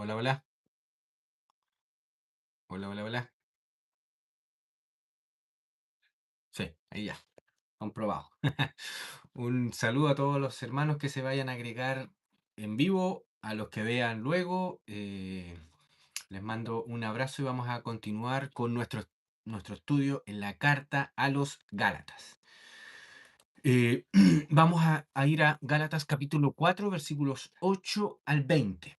Hola, hola. Hola, hola, hola. Sí, ahí ya, comprobado. Un saludo a todos los hermanos que se vayan a agregar en vivo, a los que vean luego. Les mando un abrazo y vamos a continuar con nuestro estudio en la carta a los Gálatas. Vamos a ir a Gálatas capítulo 4 versículos 8 al 20.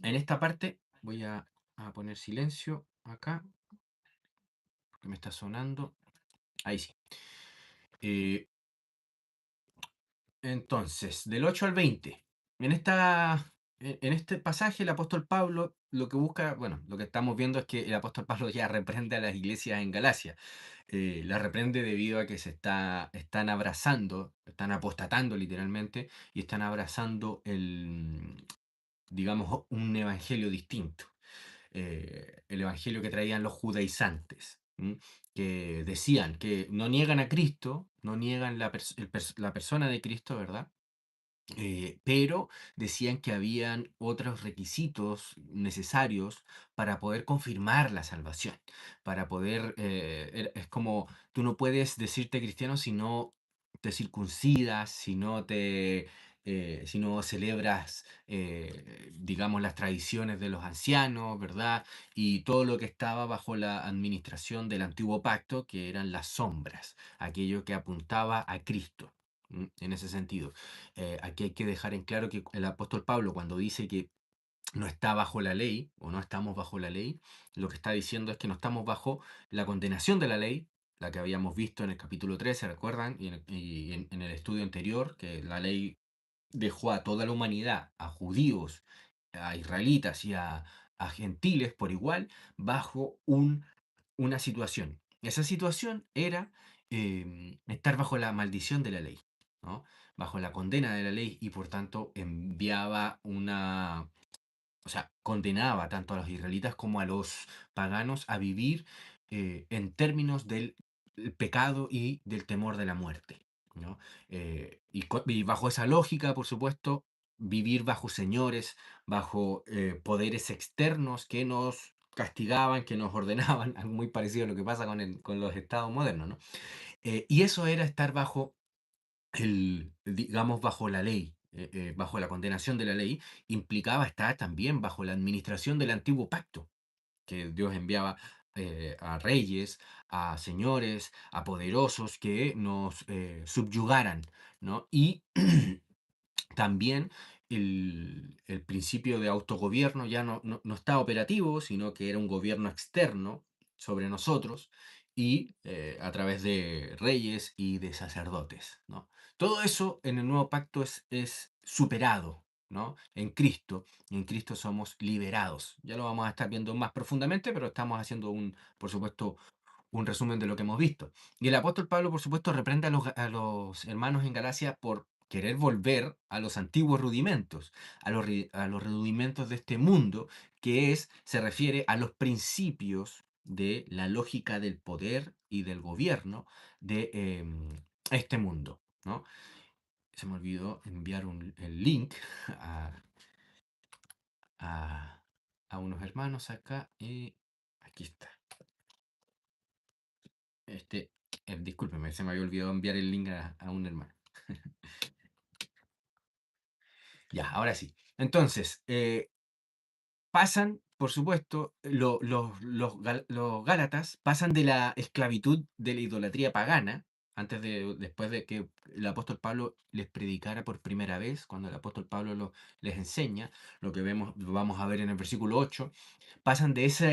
En esta parte voy a poner silencio acá, porque me está sonando. Ahí sí. Eh, Entonces, del 8 al 20, en este pasaje el apóstol Pablo lo que busca, bueno, lo que estamos viendo es que el apóstol Pablo ya reprende a las iglesias en Galacia. La reprende debido a que están abrazando, están apostatando literalmente y están abrazando digamos, un evangelio distinto. El evangelio que traían los judaizantes. Que decían que no niegan a Cristo, no niegan la persona de Cristo, ¿verdad? Pero decían que habían otros requisitos necesarios para poder confirmar la salvación, para poder, es como, tú no puedes decirte cristiano si no te circuncidas, si no celebras, digamos, las tradiciones de los ancianos, ¿verdad? Y todo lo que estaba bajo la administración del antiguo pacto, que eran las sombras, aquello que apuntaba a Cristo. En ese sentido. Aquí hay que dejar en claro que el apóstol Pablo, cuando dice que no está bajo la ley o no estamos bajo la ley, lo que está diciendo es que no estamos bajo la condenación de la ley, la que habíamos visto en el capítulo 13, ¿recuerdan? Y en el estudio anterior, que la ley dejó a toda la humanidad, a judíos, a israelitas y a gentiles por igual, bajo una situación. Esa situación era estar bajo la maldición de la ley, ¿no? Bajo la condena de la ley y por tanto enviaba o sea, condenaba tanto a los israelitas como a los paganos a vivir en términos del pecado y del temor de la muerte, ¿no? Y bajo esa lógica, por supuesto, vivir bajo señores, bajo poderes externos que nos castigaban, que nos ordenaban, algo muy parecido a lo que pasa con los estados modernos, ¿no? Y eso era estar bajo digamos, bajo la ley, bajo la condenación de la ley, implicaba estar también bajo la administración del antiguo pacto, que Dios enviaba a reyes, a señores, a poderosos que nos subyugaran, ¿no? Y también el principio de autogobierno ya no está operativo, sino que era un gobierno externo sobre nosotros y a través de reyes y de sacerdotes, ¿no? Todo eso en el nuevo pacto es superado, ¿no? Y en Cristo somos liberados. Ya lo vamos a estar viendo más profundamente, pero estamos haciendo por supuesto, un resumen de lo que hemos visto. Y el apóstol Pablo, por supuesto, reprende a los hermanos en Galacia por querer volver a los antiguos rudimentos, a los rudimentos de este mundo, se refiere a los principios de la lógica del poder y del gobierno de este mundo, ¿no? Se me olvidó enviar el link a, a, a unos hermanos acá y aquí está. Este, discúlpeme, se me había olvidado enviar el link a un hermano. Ya, ahora sí. Entonces, pasan, por supuesto, los Gálatas pasan de la esclavitud de la idolatría pagana, después de que el apóstol Pablo les predicara por primera vez, cuando el apóstol Pablo les enseña, lo vamos a ver en el versículo 8, pasan de esa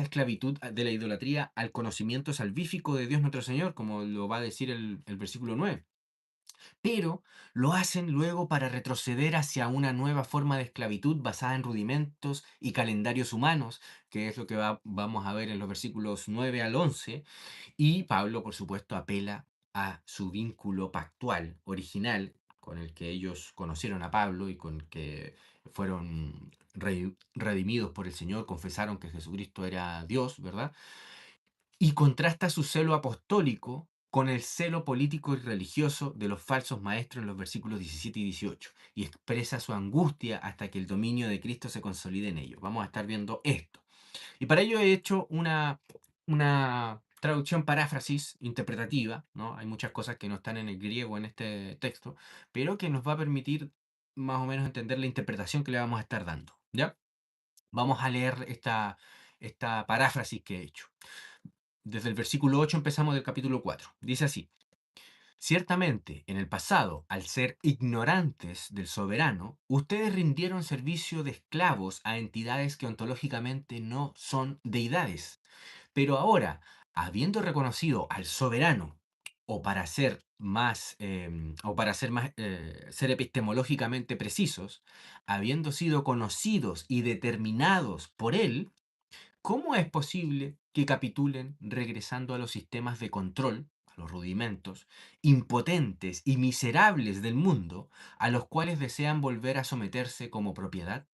esclavitud de la idolatría al conocimiento salvífico de Dios nuestro Señor, como lo va a decir el versículo 9, pero lo hacen luego para retroceder hacia una nueva forma de esclavitud basada en rudimentos y calendarios humanos, que es lo que vamos a ver en los versículos 9 al 11, y Pablo, por supuesto, apela a su vínculo pactual original con el que ellos conocieron a Pablo y con que fueron redimidos por el Señor, confesaron que Jesucristo era Dios, ¿verdad? Y contrasta su celo apostólico con el celo político y religioso de los falsos maestros en los versículos 17 y 18, y expresa su angustia hasta que el dominio de Cristo se consolide en ellos. Vamos a estar viendo esto. Y para ello he hecho una traducción paráfrasis interpretativa, ¿no? Hay muchas cosas que no están en el griego en este texto, pero que nos va a permitir más o menos entender la interpretación que le vamos a estar dando, ¿ya? Vamos a leer esta paráfrasis que he hecho. Desde el versículo 8 empezamos del capítulo 4. Dice así: Ciertamente, en el pasado, al ser ignorantes del soberano, ustedes rindieron servicio de esclavos a entidades que ontológicamente no son deidades. Pero ahora, habiendo reconocido al soberano, o para ser epistemológicamente precisos, habiendo sido conocidos y determinados por él, ¿cómo es posible que capitulen regresando a los sistemas de control, a los rudimentos, impotentes y miserables del mundo, a los cuales desean volver a someterse como propiedad?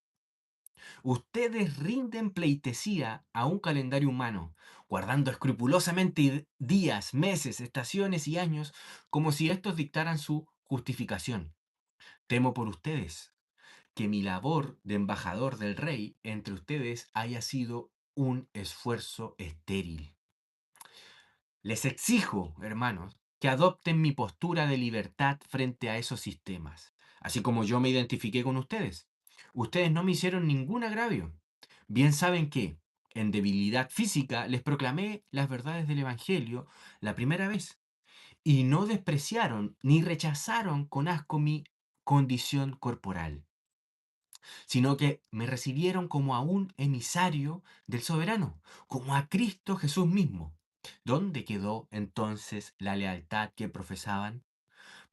Ustedes rinden pleitesía a un calendario humano, guardando escrupulosamente días, meses, estaciones y años, como si estos dictaran su justificación. Temo por ustedes que mi labor de embajador del rey entre ustedes haya sido un esfuerzo estéril. Les exijo, hermanos, que adopten mi postura de libertad frente a esos sistemas, así como yo me identifiqué con ustedes. Ustedes no me hicieron ningún agravio. Bien saben que, en debilidad física, les proclamé las verdades del Evangelio la primera vez, y no despreciaron ni rechazaron con asco mi condición corporal, sino que me recibieron como a un emisario del soberano, como a Cristo Jesús mismo. ¿Dónde quedó entonces la lealtad que profesaban?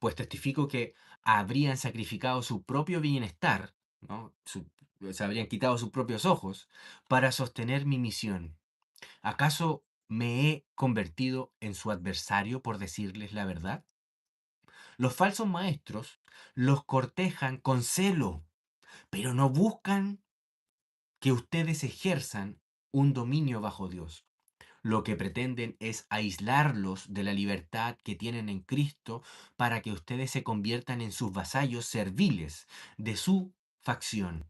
Pues testifico que habrían sacrificado su propio bienestar, ¿no? Se habrían quitado sus propios ojos para sostener mi misión. ¿Acaso me he convertido en su adversario por decirles la verdad? Los falsos maestros los cortejan con celo, pero no buscan que ustedes ejerzan un dominio bajo Dios. Lo que pretenden es aislarlos de la libertad que tienen en Cristo para que ustedes se conviertan en sus vasallos serviles de su facción.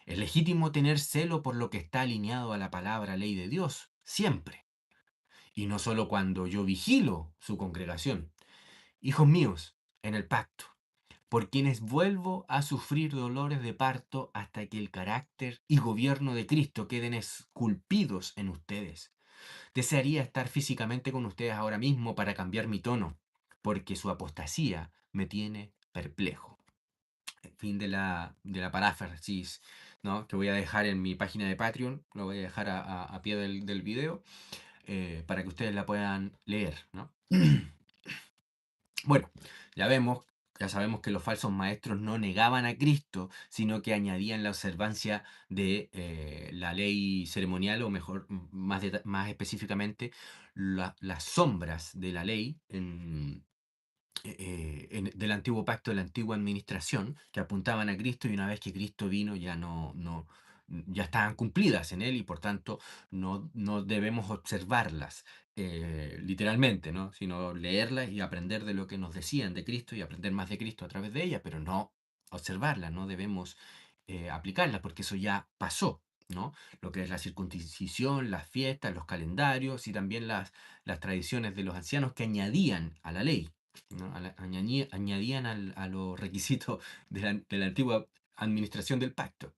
Es legítimo tener celo por lo que está alineado a la palabra ley de Dios, siempre, y no solo cuando yo vigilo su congregación. Hijos míos, en el pacto, por quienes vuelvo a sufrir dolores de parto hasta que el carácter y gobierno de Cristo queden esculpidos en ustedes. Desearía estar físicamente con ustedes ahora mismo para cambiar mi tono, porque su apostasía me tiene perplejo. Fin de la paráfrasis, ¿no? Que voy a dejar en mi página de Patreon, lo voy a dejar a pie del video, para que ustedes la puedan leer, ¿no? Bueno, ya vemos, ya sabemos que los falsos maestros no negaban a Cristo, sino que añadían la observancia de la ley ceremonial, o mejor, más específicamente, las sombras de la ley del antiguo pacto, de la antigua administración, que apuntaban a Cristo, y una vez que Cristo vino ya ya estaban cumplidas en él, y por tanto no debemos observarlas literalmente, ¿no? Sino leerlas y aprender de lo que nos decían de Cristo y aprender más de Cristo a través de ellas, pero no observarlas, no debemos aplicarlas porque eso ya pasó, ¿no? Lo que es la circuncisión, las fiestas, los calendarios y también las tradiciones de los ancianos que añadían a la ley, ¿no? Añadían a los requisitos de la antigua administración del pacto.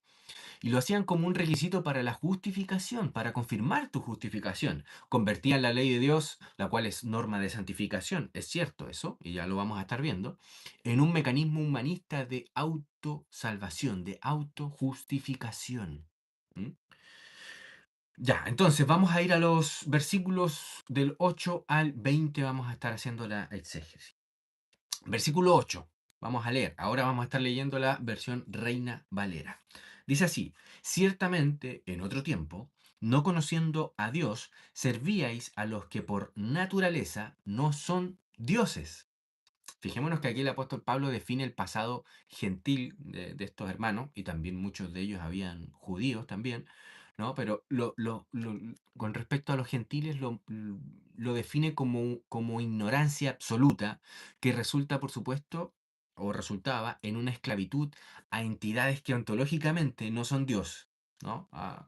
Y lo hacían como un requisito para la justificación, para confirmar tu justificación. Convertían la ley de Dios, la cual es norma de santificación, es cierto eso, y ya lo vamos a estar viendo, en un mecanismo humanista de autosalvación, de autojustificación. ¿Mm? Ya, entonces vamos a ir a los versículos del 8 al 20, vamos a estar haciendo la exégesis. Versículo 8. Vamos a leer. Ahora vamos a estar leyendo la versión Reina Valera. Dice así: Ciertamente, en otro tiempo, no conociendo a Dios, servíais a los que por naturaleza no son dioses. Fijémonos que aquí el apóstol Pablo define el pasado gentil de estos hermanos, y también muchos de ellos habían judíos también, ¿no? Pero con respecto a los gentiles lo define como ignorancia absoluta que resulta, por supuesto, o resultaba en una esclavitud a entidades que ontológicamente no son Dios, ¿no? A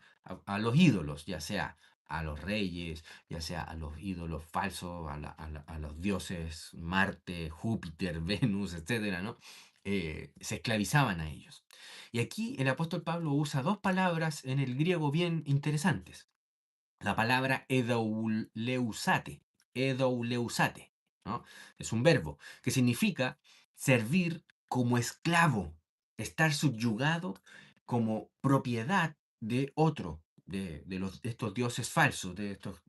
los ídolos, ya sea a los reyes, ya sea a los ídolos falsos, a los dioses Marte, Júpiter, Venus, etcétera, ¿no? Se esclavizaban a ellos. Y aquí el apóstol Pablo usa dos palabras en el griego bien interesantes. La palabra edouleusate, ¿no? Es un verbo que significa servir como esclavo, estar subyugado como propiedad de otro, de estos dioses falsos, de estos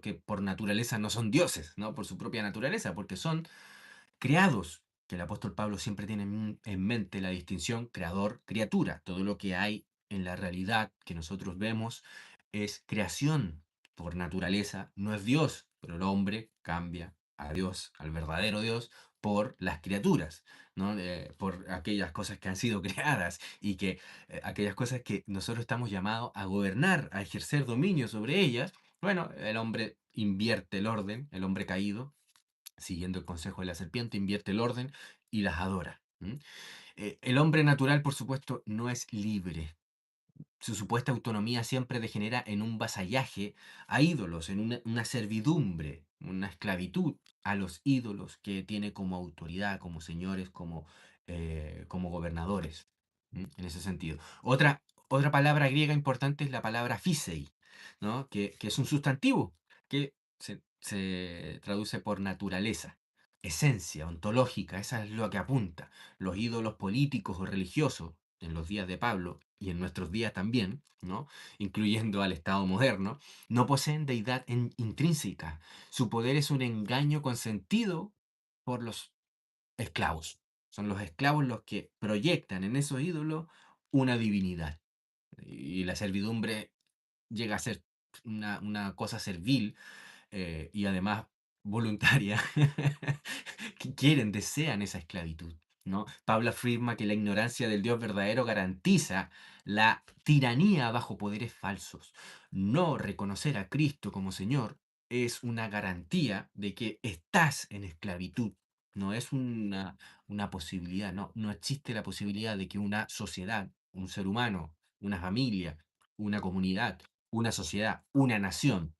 que por naturaleza no son dioses, ¿no? Por su propia naturaleza, porque son creados, que el apóstol Pablo siempre tiene en mente la distinción creador-criatura. Todo lo que hay en la realidad que nosotros vemos es creación por naturaleza, no es Dios, pero el hombre cambia a Dios, al verdadero Dios, por las criaturas, ¿no? Por aquellas cosas que han sido creadas y que aquellas cosas que nosotros estamos llamados a gobernar, a ejercer dominio sobre ellas. Bueno, el hombre invierte el orden, el hombre caído, siguiendo el consejo de la serpiente, invierte el orden y las adora. El hombre natural, por supuesto, no es libre. Su supuesta autonomía siempre degenera en un vasallaje a ídolos, en una servidumbre, una esclavitud a los ídolos que tiene como autoridad, como señores, como gobernadores. En ese sentido. Otra palabra griega importante es la palabra phisei, ¿no? Que es un sustantivo que se traduce por naturaleza, esencia ontológica, esa es lo que apunta. Los ídolos políticos o religiosos en los días de Pablo y en nuestros días también, ¿no? Incluyendo al Estado moderno, no poseen deidad intrínseca. Su poder es un engaño consentido por los esclavos. Son los esclavos los que proyectan en esos ídolos una divinidad. Y la servidumbre llega a ser una cosa servil, y además voluntaria, que quieren, desean esa esclavitud, ¿no? Pablo afirma que la ignorancia del Dios verdadero garantiza la tiranía bajo poderes falsos. No reconocer a Cristo como Señor es una garantía de que estás en esclavitud. No es una posibilidad, no, no existe la posibilidad de que una sociedad, un ser humano, una familia, una comunidad, una sociedad, una nación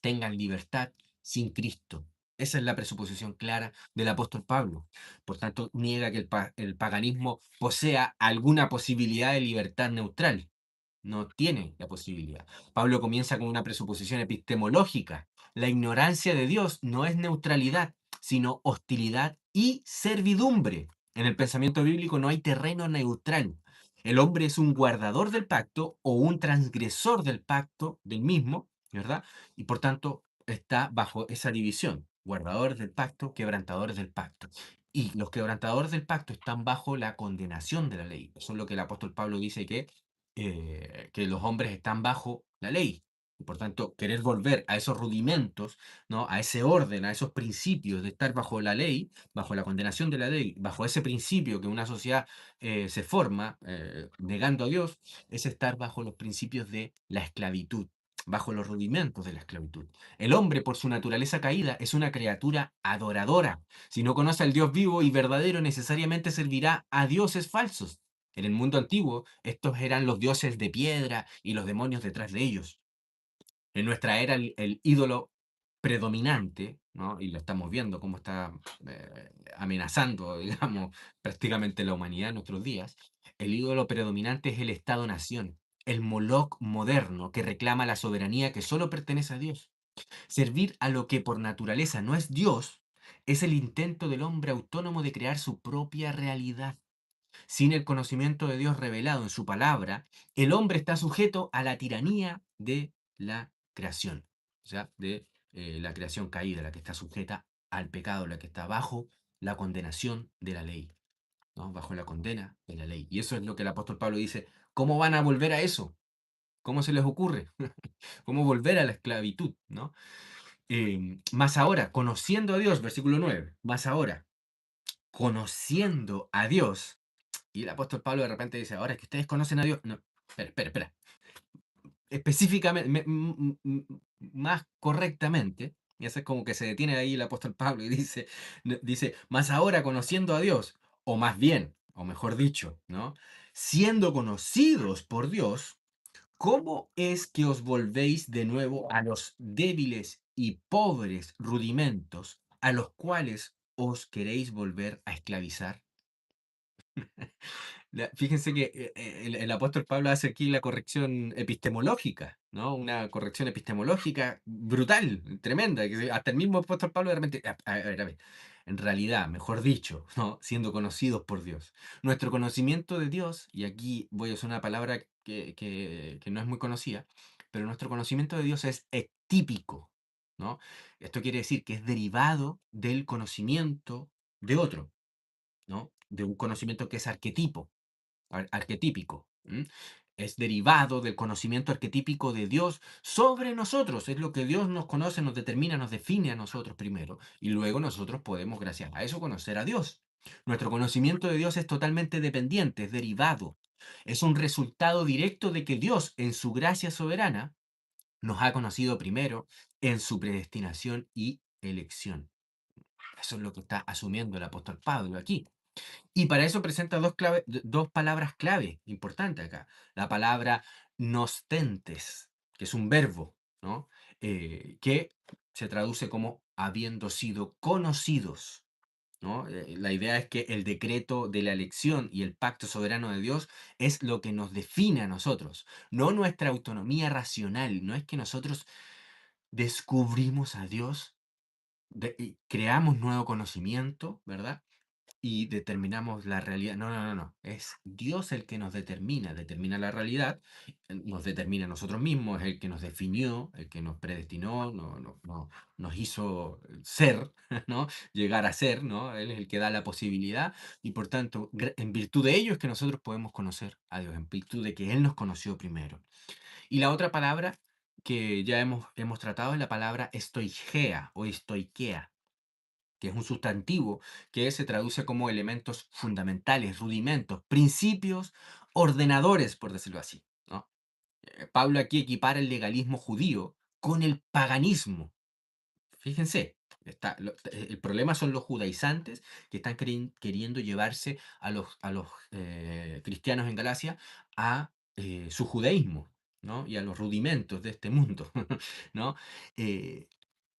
tengan libertad sin Cristo. Esa es la presuposición clara del apóstol Pablo. Por tanto, niega que el paganismo posea alguna posibilidad de libertad neutral. No tiene la posibilidad. Pablo comienza con una presuposición epistemológica. La ignorancia de Dios no es neutralidad, sino hostilidad y servidumbre. En el pensamiento bíblico no hay terreno neutral. El hombre es un guardador del pacto o un transgresor del pacto del mismo, ¿verdad? Y por tanto está bajo esa división. Guardadores del pacto, quebrantadores del pacto. Y los quebrantadores del pacto están bajo la condenación de la ley. Eso es lo que el apóstol Pablo dice que los hombres están bajo la ley. Y por tanto, querer volver a esos rudimentos, ¿no? A ese orden, a esos principios de estar bajo la ley, bajo la condenación de la ley, bajo ese principio que una sociedad se forma negando a Dios, es estar bajo los principios de la esclavitud, bajo los rudimentos de la esclavitud. El hombre, por su naturaleza caída, es una criatura adoradora. Si no conoce al Dios vivo y verdadero, necesariamente servirá a dioses falsos. En el mundo antiguo, estos eran los dioses de piedra y los demonios detrás de ellos. En nuestra era, el ídolo predominante, ¿no? Y lo estamos viendo cómo está amenazando, digamos, prácticamente la humanidad en nuestros días. El ídolo predominante es el Estado-nación, el Moloch moderno que reclama la soberanía que solo pertenece a Dios. Servir a lo que por naturaleza no es Dios es el intento del hombre autónomo de crear su propia realidad. Sin el conocimiento de Dios revelado en su palabra, el hombre está sujeto a la tiranía de la creación, o sea, de la creación caída, la que está sujeta al pecado, la que está bajo la condenación de la ley, ¿no? Bajo la condena de la ley. Y eso es lo que el apóstol Pablo dice, ¿cómo van a volver a eso? ¿Cómo se les ocurre? ¿Cómo volver a la esclavitud? ¿No? Más ahora, conociendo a Dios, versículo 9, más ahora, conociendo a Dios. Y el apóstol Pablo de repente dice, ahora que ustedes conocen a Dios, no. espera, espera, espera. Específicamente, más correctamente, y eso es como que se detiene ahí el apóstol Pablo y dice, más ahora conociendo a Dios, o más bien, o mejor dicho, ¿no? Siendo conocidos por Dios, ¿cómo es que os volvéis de nuevo a los débiles y pobres rudimentos a los cuales os queréis volver a esclavizar? Fíjense que el apóstol Pablo hace aquí la corrección epistemológica, ¿no? Una corrección epistemológica brutal, tremenda, que hasta el mismo apóstol Pablo de repente, a ver, en realidad, mejor dicho, ¿no? Siendo conocidos por Dios. Nuestro conocimiento de Dios, y aquí voy a usar una palabra que no es muy conocida, pero nuestro conocimiento de Dios es típico, ¿no? Esto quiere decir que es derivado del conocimiento de otro, ¿no? De un conocimiento que es arquetipo arquetípico. Es derivado del conocimiento arquetípico de Dios sobre nosotros. Es lo que Dios nos conoce, nos determina, nos define a nosotros primero. Y luego nosotros podemos, gracias a eso, conocer a Dios. Nuestro conocimiento de Dios es totalmente dependiente, es derivado. Es un resultado directo de que Dios, en su gracia soberana, nos ha conocido primero en su predestinación y elección. Eso es lo que está asumiendo el apóstol Pablo aquí. Y para eso presenta dos palabras clave importantes acá. La palabra nostentes, que es un verbo, ¿no? Que se traduce como habiendo sido conocidos, ¿no? La idea es que el decreto de la elección y el pacto soberano de Dios es lo que nos define a nosotros, no nuestra autonomía racional. No es que nosotros descubrimos a Dios, y creamos nuevo conocimiento, ¿verdad? Y determinamos la realidad. No, no, no, no. Es Dios el que nos determina, determina la realidad, nos determina a nosotros mismos, es el que nos definió, el que nos predestinó, nos hizo ser, ¿no? Llegar a ser, ¿no? Él es el que da la posibilidad y por tanto, en virtud de ello es que nosotros podemos conocer a Dios, en virtud de que Él nos conoció primero. Y la otra palabra que ya hemos tratado es la palabra estoigea o estoiquea, que es un sustantivo que se traduce como elementos fundamentales, rudimentos, principios, ordenadores, por decirlo así, ¿no? Pablo aquí equipara el legalismo judío con el paganismo. Fíjense, el problema son los judaizantes que están queriendo llevarse a los cristianos en Galacia a su judaísmo, ¿no? Y a los rudimentos de este mundo, ¿no? Eh,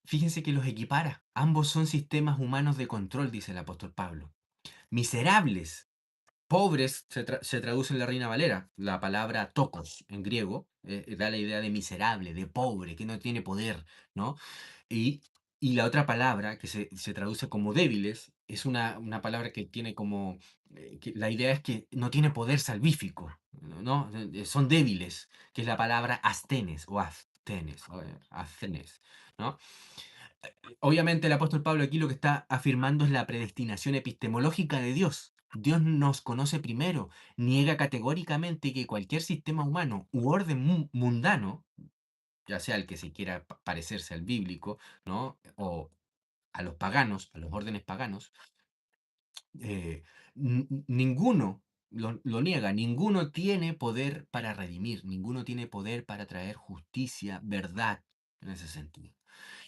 Fíjense que los equipara. Ambos son sistemas humanos de control, dice el apóstol Pablo. Miserables, pobres, se traduce en la Reina Valera. La palabra tokos en griego da la idea de miserable, de pobre, que no tiene poder, ¿no? Y, y la otra palabra que se traduce como débiles es una palabra que tiene como, que la idea es que no tiene poder salvífico, ¿no? Son débiles, que es la palabra astenes o aztenes, ¿no? Obviamente el apóstol Pablo aquí lo que está afirmando es la predestinación epistemológica de Dios. Dios nos conoce primero, niega categóricamente que cualquier sistema humano u orden mundano, ya sea el que se quiera parecerse al bíblico, ¿no? O a los paganos, a los órdenes paganos, eh, ninguno lo niega, ninguno tiene poder para redimir, ninguno tiene poder para traer justicia, verdad en ese sentido.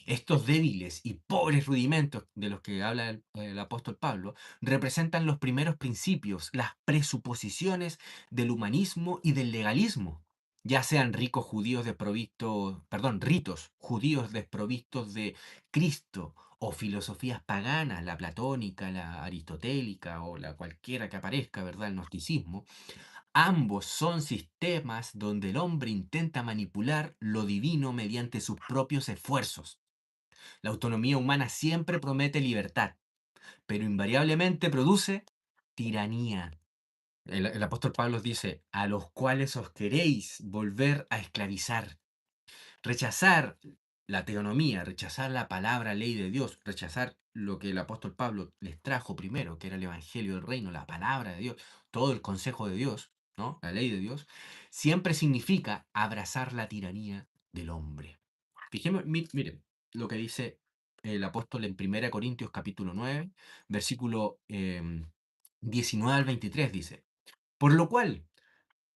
Estos débiles y pobres rudimentos de los que habla el apóstol Pablo representan los primeros principios, las presuposiciones del humanismo y del legalismo, ya sean ricos judíos desprovistos, perdón, ritos judíos desprovistos de Cristo o filosofías paganas, la platónica, la aristotélica o la cualquiera que aparezca, ¿verdad? El gnosticismo. Ambos son sistemas donde el hombre intenta manipular lo divino mediante sus propios esfuerzos. La autonomía humana siempre promete libertad, pero invariablemente produce tiranía. El apóstol Pablo dice, a los cuales os queréis volver a esclavizar. Rechazar la teonomía, rechazar la palabra ley de Dios, rechazar lo que el apóstol Pablo les trajo primero, que era el evangelio del reino, la palabra de Dios, todo el consejo de Dios, ¿no? La ley de Dios, siempre significa abrazar la tiranía del hombre. Fijemos, miren lo que dice el apóstol en 1 Corintios capítulo 9, versículo 19 al 23 dice, por lo cual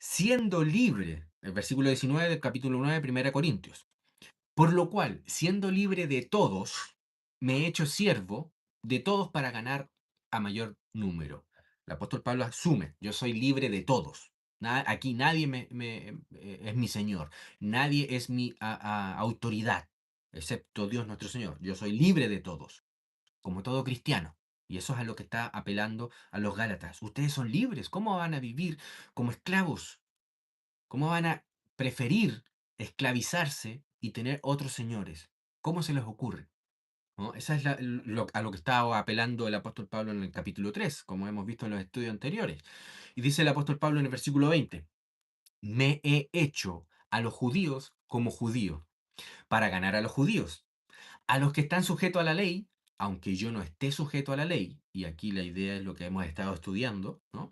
siendo libre, el versículo 19 del capítulo 9 de Primera Corintios. Por lo cual, siendo libre de todos, me he hecho siervo de todos para ganar a mayor número. El apóstol Pablo asume, yo soy libre de todos. Aquí nadie es mi Señor, nadie es mi autoridad, excepto Dios nuestro Señor. Yo soy libre de todos, como todo cristiano. Y eso es a lo que está apelando a los Gálatas. Ustedes son libres, ¿cómo van a vivir como esclavos? ¿Cómo van a preferir esclavizarse y tener otros señores? ¿Cómo se les ocurre? ¿No? Esa es a lo que estaba apelando el apóstol Pablo en el capítulo 3, como hemos visto en los estudios anteriores. Y dice el apóstol Pablo en el versículo 20, me he hecho a los judíos como judío, para ganar a los judíos. A los que están sujetos a la ley, aunque yo no esté sujeto a la ley, y aquí la idea es lo que hemos estado estudiando, ¿no?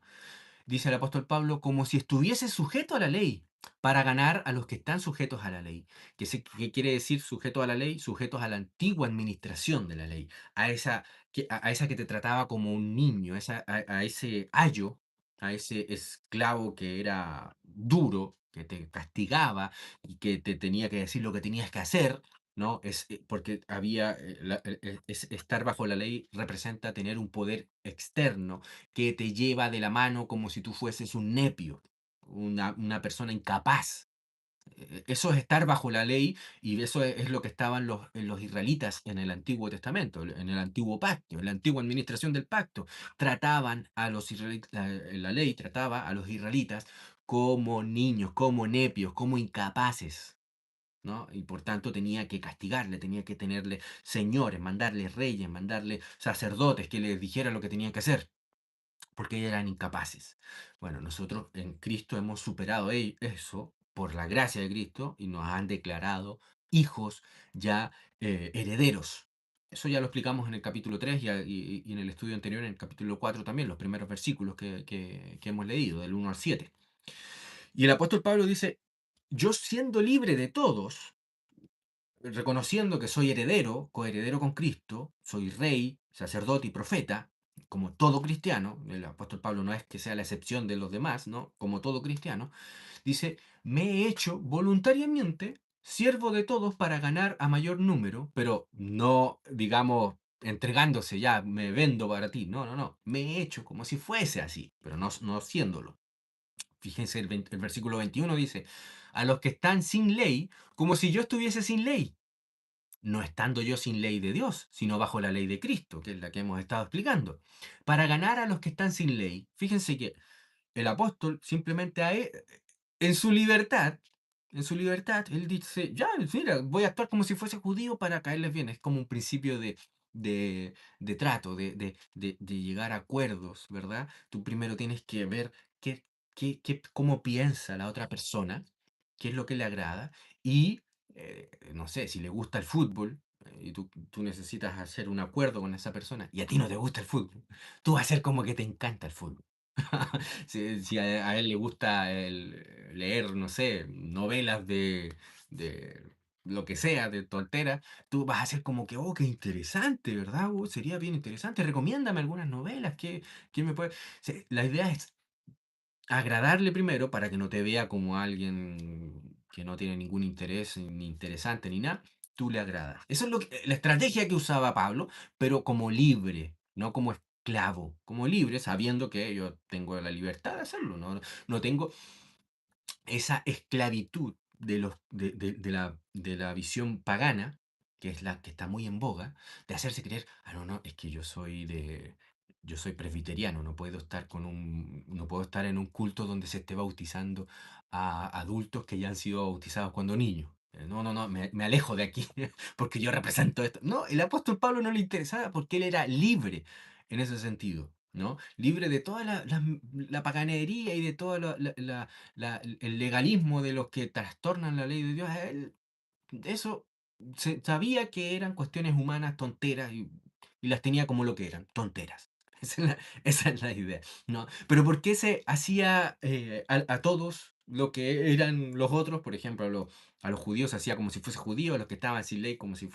Dice el apóstol Pablo, como si estuviese sujeto a la ley, para ganar a los que están sujetos a la ley. ¿Qué quiere decir sujeto a la ley? Sujetos a la antigua administración de la ley, a esa que te trataba como un niño, a ese ayo, a ese esclavo que era duro, que te castigaba y que te tenía que decir lo que tenías que hacer. ¿No? Porque estar bajo la ley representa tener un poder externo que te lleva de la mano como si tú fueses un nepio, una persona incapaz. Eso es estar bajo la ley y eso es lo que estaban los israelitas en el Antiguo Testamento, en el Antiguo Pacto, en la antigua administración del pacto. Trataban a los israelitas, la ley trataba a los israelitas como niños, como nepios, como incapaces. ¿No? Y por tanto tenía que castigarle, tenía que tenerle señores, mandarle reyes, mandarle sacerdotes que les dijeran lo que tenían que hacer porque ellos eran incapaces. Bueno, nosotros en Cristo hemos superado eso por la gracia de Cristo y nos han declarado hijos ya herederos. Eso ya lo explicamos en el capítulo 3 y en el estudio anterior, en el capítulo 4 también, los primeros versículos que hemos leído, del 1 al 7. Y el apóstol Pablo dice, yo siendo libre de todos, reconociendo que soy heredero, coheredero con Cristo, soy rey, sacerdote y profeta, como todo cristiano, el apóstol Pablo no es que sea la excepción de los demás, ¿no? Como todo cristiano, dice, me he hecho voluntariamente siervo de todos para ganar a mayor número, pero no, digamos, entregándose ya, me vendo para ti, no, no, no, me he hecho como si fuese así, pero no siéndolo. Fíjense, el versículo 21 dice, a los que están sin ley, como si yo estuviese sin ley no estando yo sin ley de Dios, sino bajo la ley de Cristo, que es la que hemos estado explicando, para ganar a los que están sin ley. Fíjense que el apóstol simplemente en su libertad, él dice, ya, mira, voy a actuar como si fuese judío para caerles bien. Es como un principio de trato, de llegar a acuerdos, ¿verdad? Tú primero tienes que ver cómo piensa la otra persona, qué es lo que le agrada, y, no sé, si le gusta el fútbol, y tú necesitas hacer un acuerdo con esa persona, y a ti no te gusta el fútbol, tú vas a hacer como que te encanta el fútbol. Si a él le gusta leer, no sé, novelas de lo que sea, de tontera, tú vas a hacer como que, oh, qué interesante, ¿verdad? Sería bien interesante. Recomiéndame algunas novelas que me puede. La idea es agradarle primero para que no te vea como alguien que no tiene ningún interés, ni interesante, ni nada. Tú le agradas. Eso es la estrategia que usaba Pablo, pero como libre, no como esclavo, como libre, sabiendo que yo tengo la libertad de hacerlo, no tengo esa esclavitud de la visión pagana, que es la que está muy en boga, de hacerse creer, no, no, es que yo soy presbiteriano, no puedo estar en un culto donde se esté bautizando a adultos que ya han sido bautizados cuando niños. No, no, no, me alejo de aquí porque yo represento esto. No, el apóstol Pablo no le interesaba porque él era libre en ese sentido, ¿no? Libre de toda la paganería y de toda el legalismo de los que trastornan la ley de Dios, eso se sabía que eran cuestiones humanas tonteras y las tenía como lo que eran, tonteras. Esa es la idea, ¿no? Pero ¿por qué se hacía a todos lo que eran los otros? Por ejemplo, a los judíos se hacía como si fuese judío, a los que estaban sin ley como si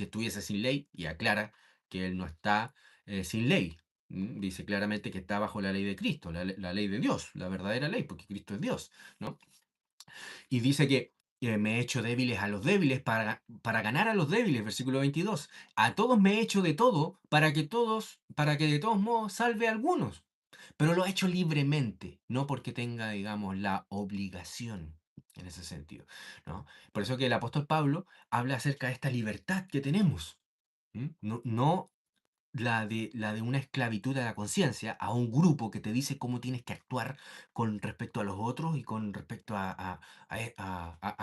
estuviese sin ley, y aclara que él no está sin ley. Dice claramente que está bajo la ley de Cristo, la ley de Dios, la verdadera ley, porque Cristo es Dios, ¿no? Y dice que me he hecho débiles a los débiles para ganar a los débiles, versículo 22. A todos me he hecho de todo para que de todos modos salve a algunos. Pero lo ha hecho libremente, no porque tenga, digamos, la obligación en ese sentido, ¿no? Por eso que el apóstol Pablo habla acerca de esta libertad que tenemos. No la de una esclavitud de la conciencia a un grupo que te dice cómo tienes que actuar con respecto a los otros y con respecto a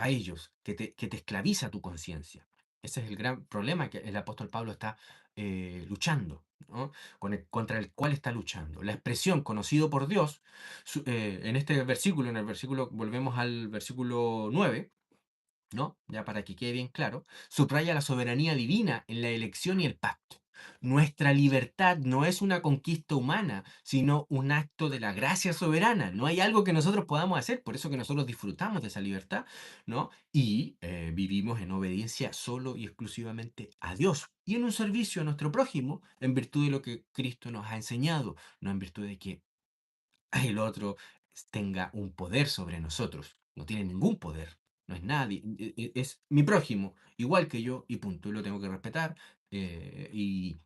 ellos, que te esclaviza tu conciencia. Ese es el gran problema que el apóstol Pablo está luchando, ¿no? Contra el cual está luchando. La expresión conocido por Dios, en este versículo, en el versículo, volvemos al versículo 9, ¿no? Ya para que quede bien claro, subraya la soberanía divina en la elección y el pacto. Nuestra libertad no es una conquista humana, sino un acto de la gracia soberana. No hay algo que nosotros podamos hacer, por eso que nosotros disfrutamos de esa libertad, ¿no? Y vivimos en obediencia solo y exclusivamente a Dios y en un servicio a nuestro prójimo en virtud de lo que Cristo nos ha enseñado, no en virtud de que el otro tenga un poder sobre nosotros. No tiene ningún poder. No es nadie. Es mi prójimo, igual que yo, y punto. Y lo tengo que respetar y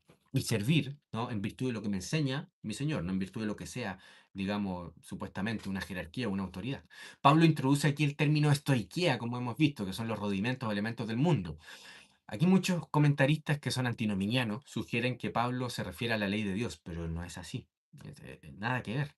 servir, ¿no? En virtud de lo que me enseña mi Señor, no en virtud de lo que sea, digamos, supuestamente una jerarquía o una autoridad. Pablo introduce aquí el término estoiquea, como hemos visto, que son los rudimentos o elementos del mundo. Aquí muchos comentaristas que son antinominianos sugieren que Pablo se refiere a la ley de Dios, pero no es así. Nada que ver.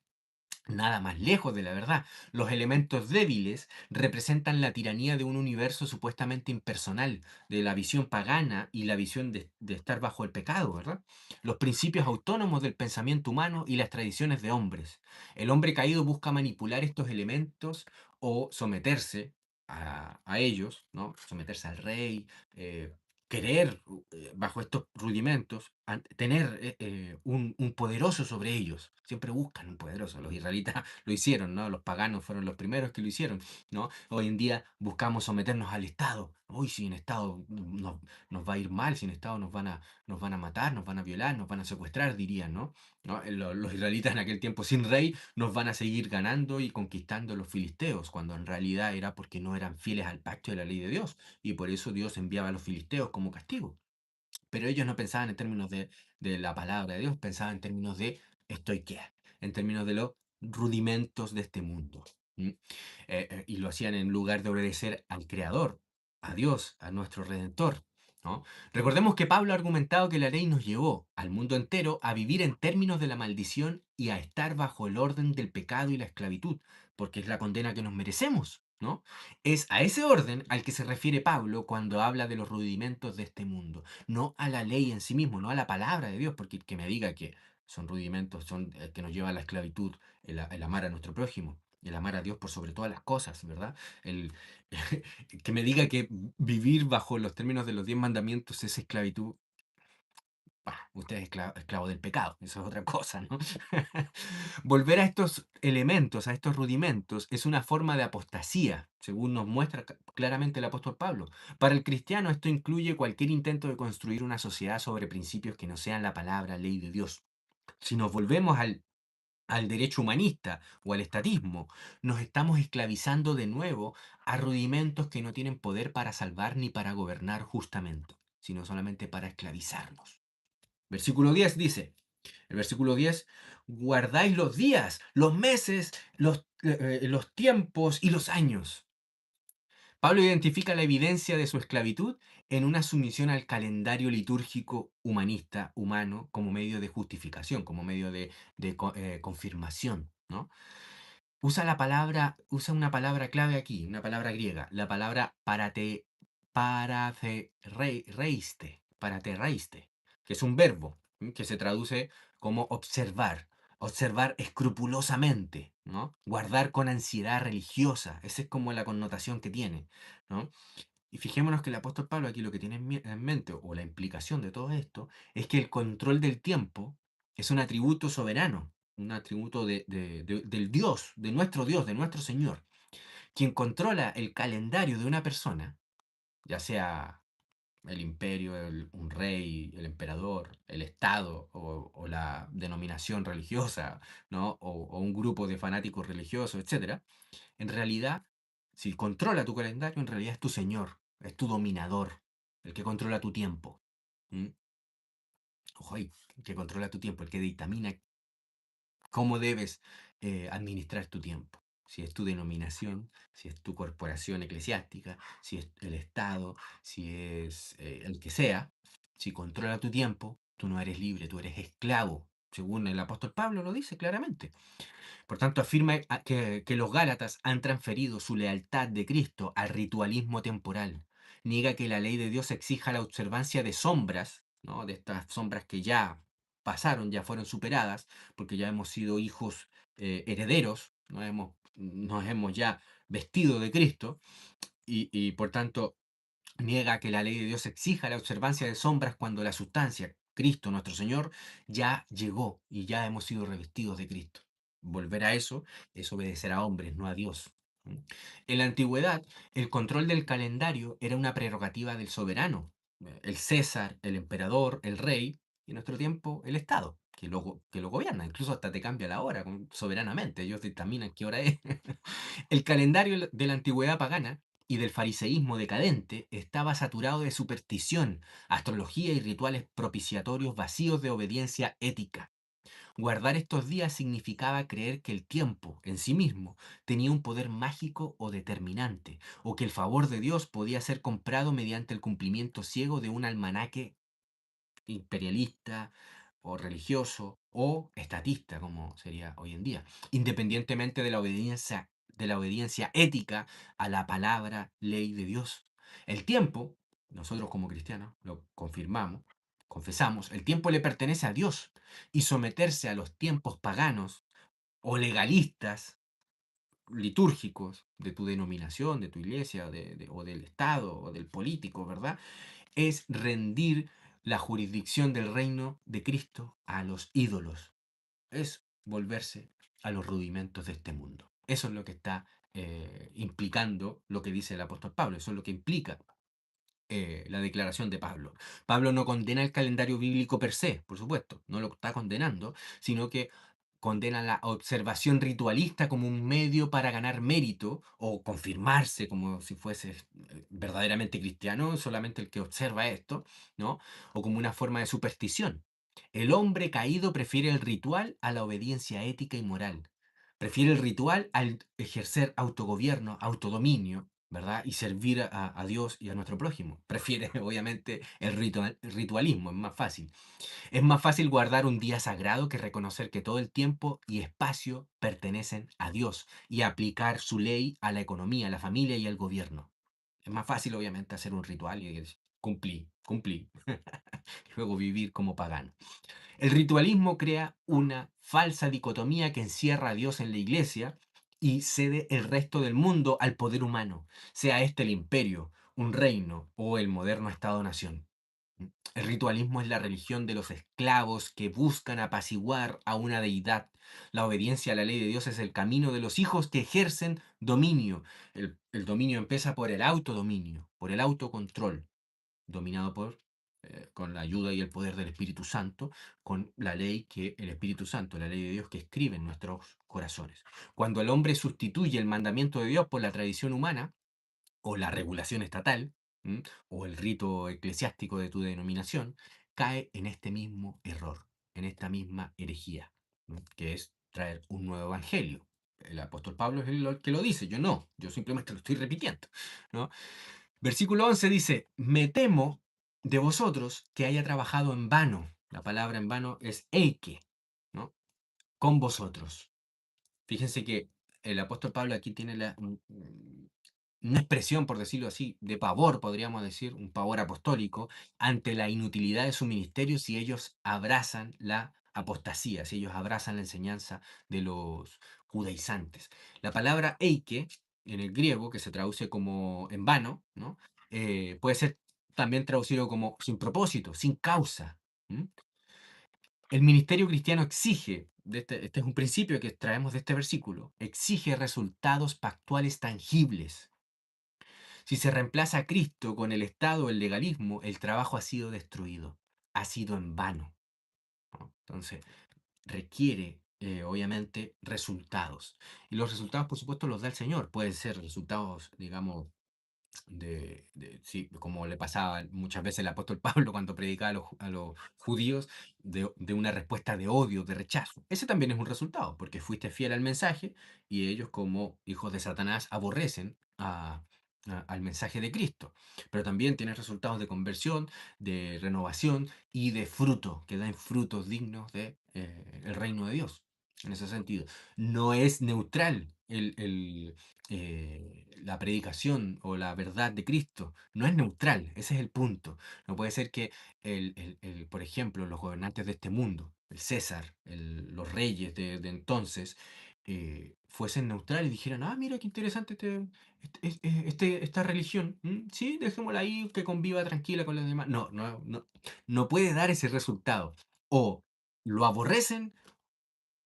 Nada más lejos de la verdad. Los elementos débiles representan la tiranía de un universo supuestamente impersonal, de la visión pagana y la visión de estar bajo el pecado, ¿verdad? Los principios autónomos del pensamiento humano y las tradiciones de hombres. El hombre caído busca manipular estos elementos o someterse a ellos, ¿no? Someterse al rey, querer, bajo estos rudimentos, tener un poderoso sobre ellos. Siempre buscan un poderoso. Los israelitas lo hicieron, ¿no? Los paganos fueron los primeros que lo hicieron, ¿no? Hoy en día buscamos someternos al Estado. Hoy sin Estado nos va a ir mal, sin Estado nos van a matar, nos van a violar, nos van a secuestrar, dirían, ¿no? ¿No? Los israelitas en aquel tiempo sin rey nos van a seguir ganando y conquistando los filisteos, cuando en realidad era porque no eran fieles al pacto de la ley de Dios y por eso Dios enviaba a los filisteos como castigo. Pero ellos no pensaban en términos de la palabra de Dios, pensaban en términos de estoiquea, en términos de los rudimentos de este mundo. ¿Mm? Y lo hacían en lugar de obedecer al Creador, a Dios, a nuestro Redentor. ¿No? Recordemos que Pablo ha argumentado que la ley nos llevó al mundo entero a vivir en términos de la maldición y a estar bajo el orden del pecado y la esclavitud, porque es la condena que nos merecemos, ¿no? Es a ese orden al que se refiere Pablo cuando habla de los rudimentos de este mundo, no a la ley en sí mismo, no a la palabra de Dios, porque que me diga que son rudimentos, son que nos lleva a la esclavitud, el amar a nuestro prójimo, el amar a Dios por sobre todas las cosas, ¿verdad? El, que me diga que vivir bajo los términos de los 10 mandamientos es esclavitud. Usted es esclavo del pecado, eso es otra cosa, ¿no? Volver a estos elementos, a estos rudimentos, es una forma de apostasía, según nos muestra claramente el apóstol Pablo. Para el cristiano esto incluye cualquier intento de construir una sociedad sobre principios que no sean la palabra, ley de Dios. Si nos volvemos al derecho humanista o al estatismo, nos estamos esclavizando de nuevo a rudimentos que no tienen poder para salvar ni para gobernar justamente, sino solamente para esclavizarnos. Versículo 10 dice, el versículo 10, guardáis los días, los meses, los tiempos y los años. Pablo identifica la evidencia de su esclavitud en una sumisión al calendario litúrgico humanista, humano, como medio de justificación, como medio de confirmación, ¿no? Usa una palabra clave aquí, una palabra griega, la palabra paraterreiste, que es un verbo que se traduce como observar escrupulosamente, ¿no? Guardar con ansiedad religiosa, esa es como la connotación que tiene, ¿no? Y fijémonos que el apóstol Pablo aquí lo que tiene en mente, o la implicación de todo esto, es que el control del tiempo es un atributo soberano, un atributo del Dios, de nuestro Dios, de nuestro Señor. Quien controla el calendario de una persona, ya sea el imperio, un rey, el emperador, el Estado o la denominación religiosa, ¿no? O un grupo de fanáticos religiosos, etcétera, en realidad, si controla tu calendario, en realidad es tu señor, es tu dominador, el que controla tu tiempo. ¿M? Ojo ahí, el que controla tu tiempo, el que dictamina cómo debes administrar tu tiempo. Si es tu denominación, si es tu corporación eclesiástica, si es el Estado, si es el que sea, si controla tu tiempo, tú no eres libre, tú eres esclavo, según el apóstol Pablo lo dice claramente. Por tanto, afirma que los Gálatas han transferido su lealtad de Cristo al ritualismo temporal. Niega que la ley de Dios exija la observancia de sombras, ¿no? De estas sombras que ya pasaron, ya fueron superadas, porque ya hemos sido hijos herederos, nos hemos ya vestido de Cristo y por tanto niega que la ley de Dios exija la observancia de sombras cuando la sustancia, Cristo nuestro Señor, ya llegó y ya hemos sido revestidos de Cristo. Volver a eso es obedecer a hombres, no a Dios. ¿Mm? En la antigüedad, el control del calendario era una prerrogativa del soberano, el César, el emperador, el rey, y en nuestro tiempo el Estado, que lo gobierna, incluso hasta te cambia la hora soberanamente, ellos dictaminan qué hora es. El calendario de la antigüedad pagana y del fariseísmo decadente estaba saturado de superstición, astrología y rituales propiciatorios vacíos de obediencia ética. Guardar estos días significaba creer que el tiempo, en sí mismo, tenía un poder mágico o determinante, o que el favor de Dios podía ser comprado mediante el cumplimiento ciego de un almanaque imperialista o religioso o estatista, como sería hoy en día, independientemente de la obediencia ética a la palabra ley de Dios. El tiempo, nosotros como cristianos lo confirmamos, confesamos, el tiempo le pertenece a Dios y someterse a los tiempos paganos o legalistas litúrgicos de tu denominación, de tu iglesia, o del Estado, o del político, ¿verdad? Es rendir la jurisdicción del reino de Cristo a los ídolos. Es volverse a los rudimentos de este mundo. Eso es lo que está implicando lo que dice el apóstol Pablo. Eso es lo que implica la declaración de Pablo. Pablo no condena el calendario bíblico per se, por supuesto, no lo está condenando, sino que condena la observación ritualista como un medio para ganar mérito o confirmarse como si fuese verdaderamente cristiano, solamente el que observa esto, ¿no? O como una forma de superstición. El hombre caído prefiere el ritual a la obediencia ética y moral. Prefiere el ritual al ejercer autogobierno, autodominio, ¿verdad? Y servir a Dios y a nuestro prójimo. Prefiere, obviamente, el ritualismo, es más fácil. Es más fácil guardar un día sagrado que reconocer que todo el tiempo y espacio pertenecen a Dios y aplicar su ley a la economía, a la familia y al gobierno. Es más fácil, obviamente, hacer un ritual y decir, cumplí, cumplí, y luego vivir como pagano. El ritualismo crea una falsa dicotomía que encierra a Dios en la iglesia y cede el resto del mundo al poder humano, sea este el imperio, un reino o el moderno Estado-nación. El ritualismo es la religión de los esclavos que buscan apaciguar a una deidad. La obediencia a la ley de Dios es el camino de los hijos que ejercen dominio. El dominio empieza por el autodominio, por el autocontrol dominado con la ayuda y el poder del Espíritu Santo, con la ley que el Espíritu Santo, la ley de Dios que escribe en nuestros corazones. Cuando el hombre sustituye el mandamiento de Dios por la tradición humana o la regulación estatal, ¿m? O el rito eclesiástico de tu denominación, cae en este mismo error, en esta misma herejía, ¿m? Que es traer un nuevo evangelio. El apóstol Pablo es el que lo dice, yo no, yo simplemente lo estoy repitiendo, ¿no? Versículo 11 dice, me temo de vosotros que haya trabajado en vano. La palabra en vano es eike, ¿no? Con vosotros. Fíjense que el apóstol Pablo aquí tiene una expresión, por decirlo así, de pavor, podríamos decir, un pavor apostólico, ante la inutilidad de su ministerio si ellos abrazan la apostasía, si ellos abrazan la enseñanza de los judaizantes. La palabra eike, en el griego, que se traduce como en vano, ¿no? Puede ser también traducido como sin propósito, sin causa. ¿M? El ministerio cristiano exige, este es un principio que traemos de este versículo, exige resultados pactuales tangibles. Si se reemplaza a Cristo con el Estado, el legalismo, el trabajo ha sido destruido, ha sido en vano, ¿no? Entonces, requiere, obviamente, resultados. Y los resultados, por supuesto, los da el Señor. Pueden ser resultados, digamos, sí, como le pasaba muchas veces el apóstol Pablo cuando predicaba a los judíos, de una respuesta de odio, de rechazo. Ese también es un resultado, porque fuiste fiel al mensaje y ellos como hijos de Satanás aborrecen al mensaje de Cristo. Pero también tienes resultados de conversión, de renovación y de fruto, que dan frutos dignos de el reino de Dios. En ese sentido, no es neutral la predicación o la verdad de Cristo, no es neutral, ese es el punto. No puede ser que, por ejemplo, los gobernantes de este mundo, el César, los reyes de entonces, fuesen neutrales y dijeran, ah, mira qué interesante esta religión, sí, dejémosla ahí, que conviva tranquila con los demás. No, no, no, no puede dar ese resultado. O lo aborrecen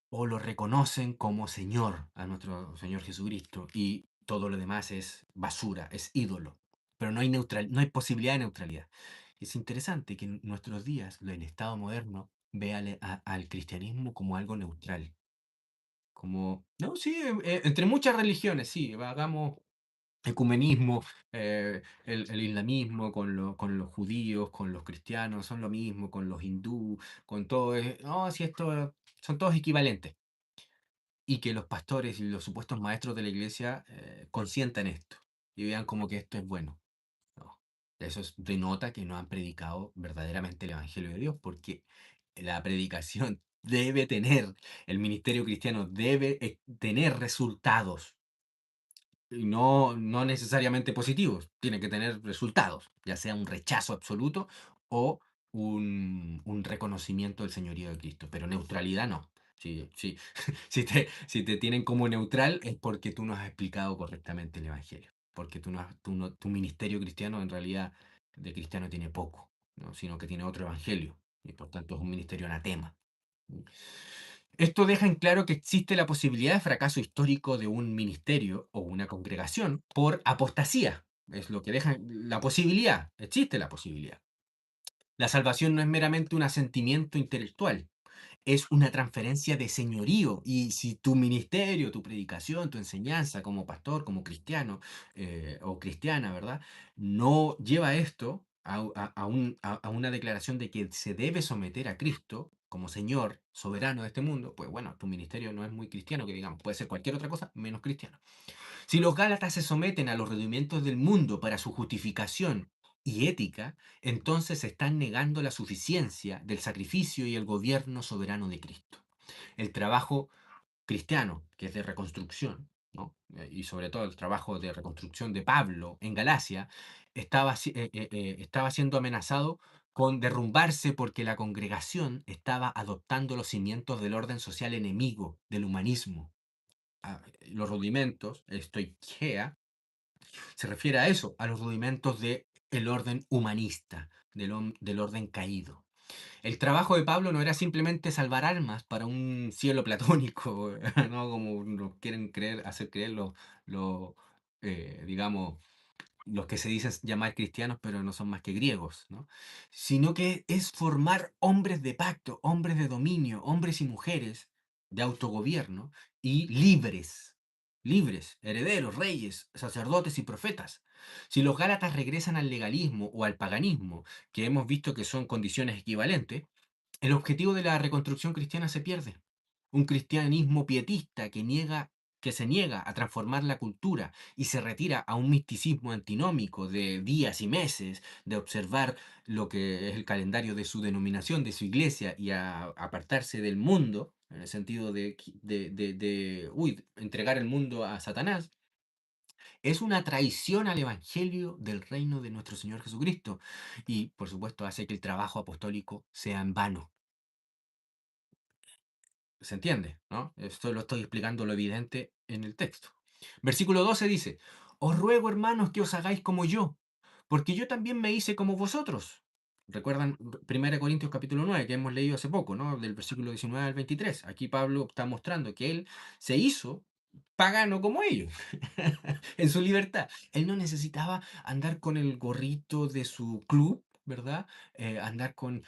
o lo reconocen como Señor a nuestro Señor Jesucristo y todo lo demás es basura, es ídolo. Pero no hay posibilidad de neutralidad. Es interesante que en nuestros días el Estado moderno vea al cristianismo como algo neutral. Como, no, sí, entre muchas religiones, sí, hagamos ecumenismo, el islamismo con los judíos, con los cristianos, son lo mismo, con los hindú, con todo. No, sí, esto son todos equivalentes y que los pastores y los supuestos maestros de la iglesia consientan esto y vean como que esto es bueno. No. Denota que no han predicado verdaderamente el Evangelio de Dios, porque la predicación debe tener, el ministerio cristiano debe tener resultados, y no necesariamente positivos, tiene que tener resultados, ya sea un rechazo absoluto o un reconocimiento del señorío de Cristo, pero neutralidad no. Sí, sí. Si te tienen como neutral es porque tú no has explicado correctamente el Evangelio, porque tu ministerio cristiano en realidad de cristiano tiene poco, ¿no? Sino que tiene otro Evangelio y por tanto es un ministerio anatema. Esto deja en claro que existe la posibilidad de fracaso histórico de un ministerio o una congregación por apostasía. Es lo que deja la posibilidad, existe la posibilidad. La salvación no es meramente un asentimiento intelectual, es una transferencia de señorío. Y si tu ministerio, tu predicación, tu enseñanza como pastor, como cristiano o cristiana, ¿verdad? No lleva esto a una declaración de que se debe someter a Cristo como Señor soberano de este mundo, pues bueno, tu ministerio no es muy cristiano, que digamos, puede ser cualquier otra cosa menos cristiano. Si los Gálatas se someten a los rudimentos del mundo para su justificación y ética, entonces están negando la suficiencia del sacrificio y el gobierno soberano de Cristo. El trabajo cristiano, que es de reconstrucción, ¿no? Y sobre todo el trabajo de reconstrucción de Pablo en Galacia, estaba siendo amenazado con derrumbarse porque la congregación estaba adoptando los cimientos del orden social enemigo, del humanismo. Los rudimentos, estoiquea, se refiere a eso, a los rudimentos del orden humanista, del orden caído. El trabajo de Pablo no era simplemente salvar almas para un cielo platónico, ¿no? Como nos quieren hacer creer digamos, los que se dicen llamar cristianos, pero no son más que griegos, ¿no? Sino que es formar hombres de pacto, hombres de dominio, hombres y mujeres de autogobierno y libres, libres, herederos, reyes, sacerdotes y profetas. Si los Gálatas regresan al legalismo o al paganismo, que hemos visto que son condiciones equivalentes, el objetivo de la reconstrucción cristiana se pierde. Un cristianismo pietista que se niega a transformar la cultura y se retira a un misticismo antinómico de días y meses, de observar lo que es el calendario de su denominación, de su iglesia, y a apartarse del mundo, en el sentido de entregar el mundo a Satanás, es una traición al evangelio del reino de nuestro Señor Jesucristo. Y, por supuesto, hace que el trabajo apostólico sea en vano. ¿Se entiende? ¿No? Esto lo estoy explicando lo evidente en el texto. Versículo 12 dice, os ruego, hermanos, que os hagáis como yo, porque yo también me hice como vosotros. Recuerdan 1 Corintios capítulo 9 que hemos leído hace poco, ¿no? Del versículo 19 al 23. Aquí Pablo está mostrando que él se hizo pagano como ellos, en su libertad. Él no necesitaba andar con el gorrito de su club, ¿verdad? Andar con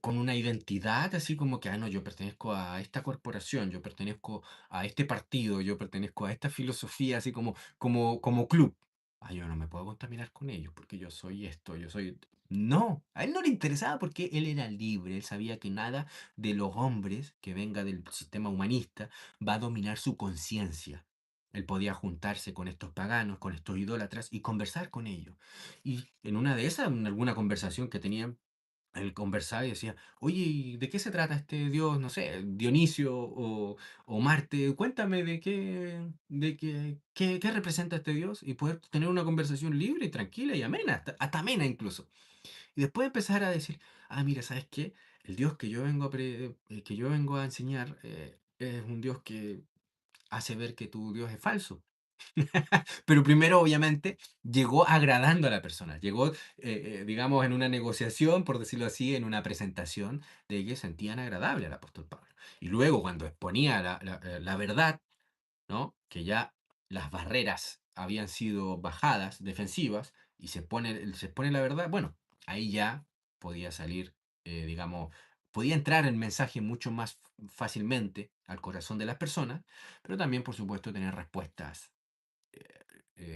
una identidad así como que, ah, no, yo pertenezco a esta corporación, yo pertenezco a este partido, yo pertenezco a esta filosofía, así como club. Ah, yo no me puedo contaminar con ellos porque yo soy esto, yo soy... No, a él no le interesaba porque él era libre, él sabía que nada de los hombres que venga del sistema humanista va a dominar su conciencia. Él podía juntarse con estos paganos, con estos idólatras y conversar con ellos. Y en una de esas, en alguna conversación que tenían, él conversaba y decía, oye, ¿y de qué se trata este dios, no sé, Dionisio o Marte? Cuéntame qué representa este dios y poder tener una conversación libre y tranquila y amena, hasta amena incluso. Y después empezar a decir, ah, mira, ¿sabes qué? El Dios que yo vengo a enseñar es un Dios que hace ver que tu Dios es falso. Pero primero, obviamente, llegó agradando a la persona. Llegó, digamos, en una negociación, por decirlo así, en una presentación de que sentían agradable al apóstol Pablo. Y luego, cuando exponía la verdad, ¿no? Que ya las barreras habían sido bajadas, defensivas, y se pone la verdad, bueno, ahí ya podía salir, digamos, podía entrar el mensaje mucho más fácilmente al corazón de las personas, pero también, por supuesto, tener respuestas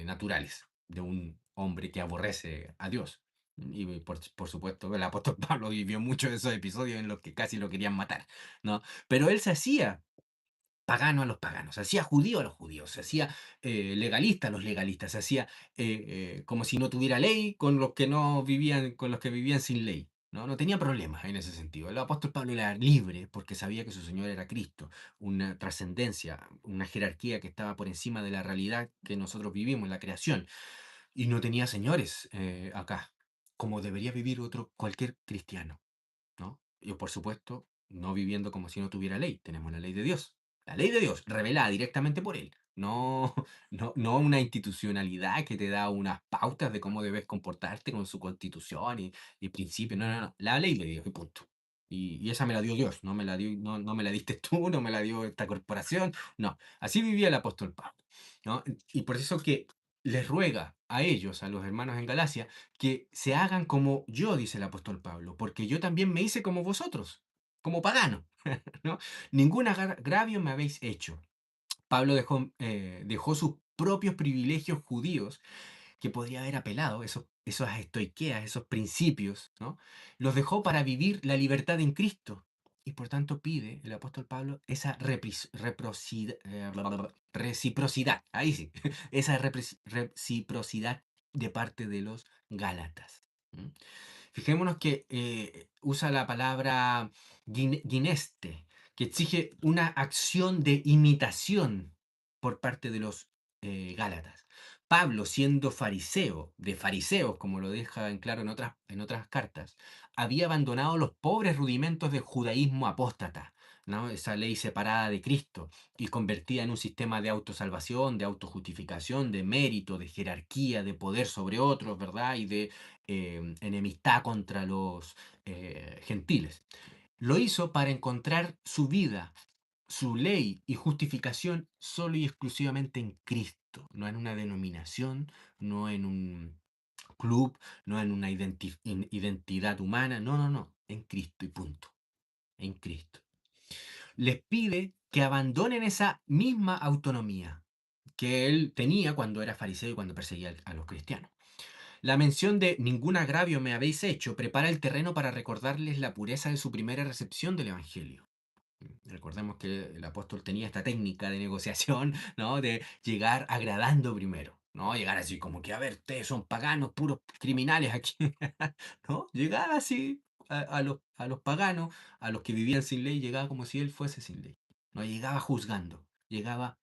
naturales de un hombre que aborrece a Dios. Y por supuesto, el apóstol Pablo vivió muchos de esos episodios en los que casi lo querían matar, ¿no? Pero él se hacía pagano a los paganos, se hacía judío a los judíos, se hacía legalista a los legalistas, se hacía como si no tuviera ley con los que no vivían, con los que vivían sin ley. No, no tenía problemas en ese sentido. El apóstol Pablo era libre porque sabía que su Señor era Cristo, una trascendencia, una jerarquía que estaba por encima de la realidad que nosotros vivimos, la creación. Y no tenía señores acá, como debería vivir otro cualquier cristiano. ¿No? Y por supuesto, no viviendo como si no tuviera ley. Tenemos la ley de Dios. La ley de Dios, revelada directamente por Él. No, no una institucionalidad que te da unas pautas de cómo debes comportarte con su constitución y principios. No, no, no. La ley de Dios y punto. Y esa me la dio Dios, no me la diste tú, no me la dio esta corporación. No, así vivía el apóstol Pablo. ¿No? Y por eso que les ruega a ellos, a los hermanos en Galacia, que se hagan como yo, dice el apóstol Pablo, porque yo también me hice como vosotros, como pagano, ¿no? Ningún agravio me habéis hecho. Pablo dejó sus propios privilegios judíos que podría haber apelado, esas estoiqueas, esos principios, ¿no? Los dejó para vivir la libertad en Cristo. Y por tanto pide el apóstol Pablo esa reciprocidad, ahí sí, esa reciprocidad de parte de los Gálatas. ¿M? Fijémonos que usa la palabra gineste, que exige una acción de imitación por parte de los Gálatas. Pablo, siendo fariseo, de fariseos, como lo deja en claro en otras cartas, había abandonado los pobres rudimentos del judaísmo apóstata, ¿no? Esa ley separada de Cristo y convertida en un sistema de autosalvación, de autojustificación, de mérito, de jerarquía, de poder sobre otros, ¿verdad? Y de enemistad contra los gentiles. Lo hizo para encontrar su vida, su ley y justificación solo y exclusivamente en Cristo, no en una denominación, no en un club, no en una identidad humana, no, no, no, en Cristo y punto, en Cristo. Les pide que abandonen esa misma autonomía que él tenía cuando era fariseo y cuando perseguía a los cristianos. La mención de ningún agravio me habéis hecho prepara el terreno para recordarles la pureza de su primera recepción del Evangelio. Recordemos que el apóstol tenía esta técnica de negociación, ¿no? De llegar agradando primero, ¿no? Llegar así como que, a ver, ustedes son paganos, puros criminales aquí, ¿no? Llegaba así a los paganos, a los que vivían sin ley, llegaba como si él fuese sin ley. No llegaba juzgando, llegaba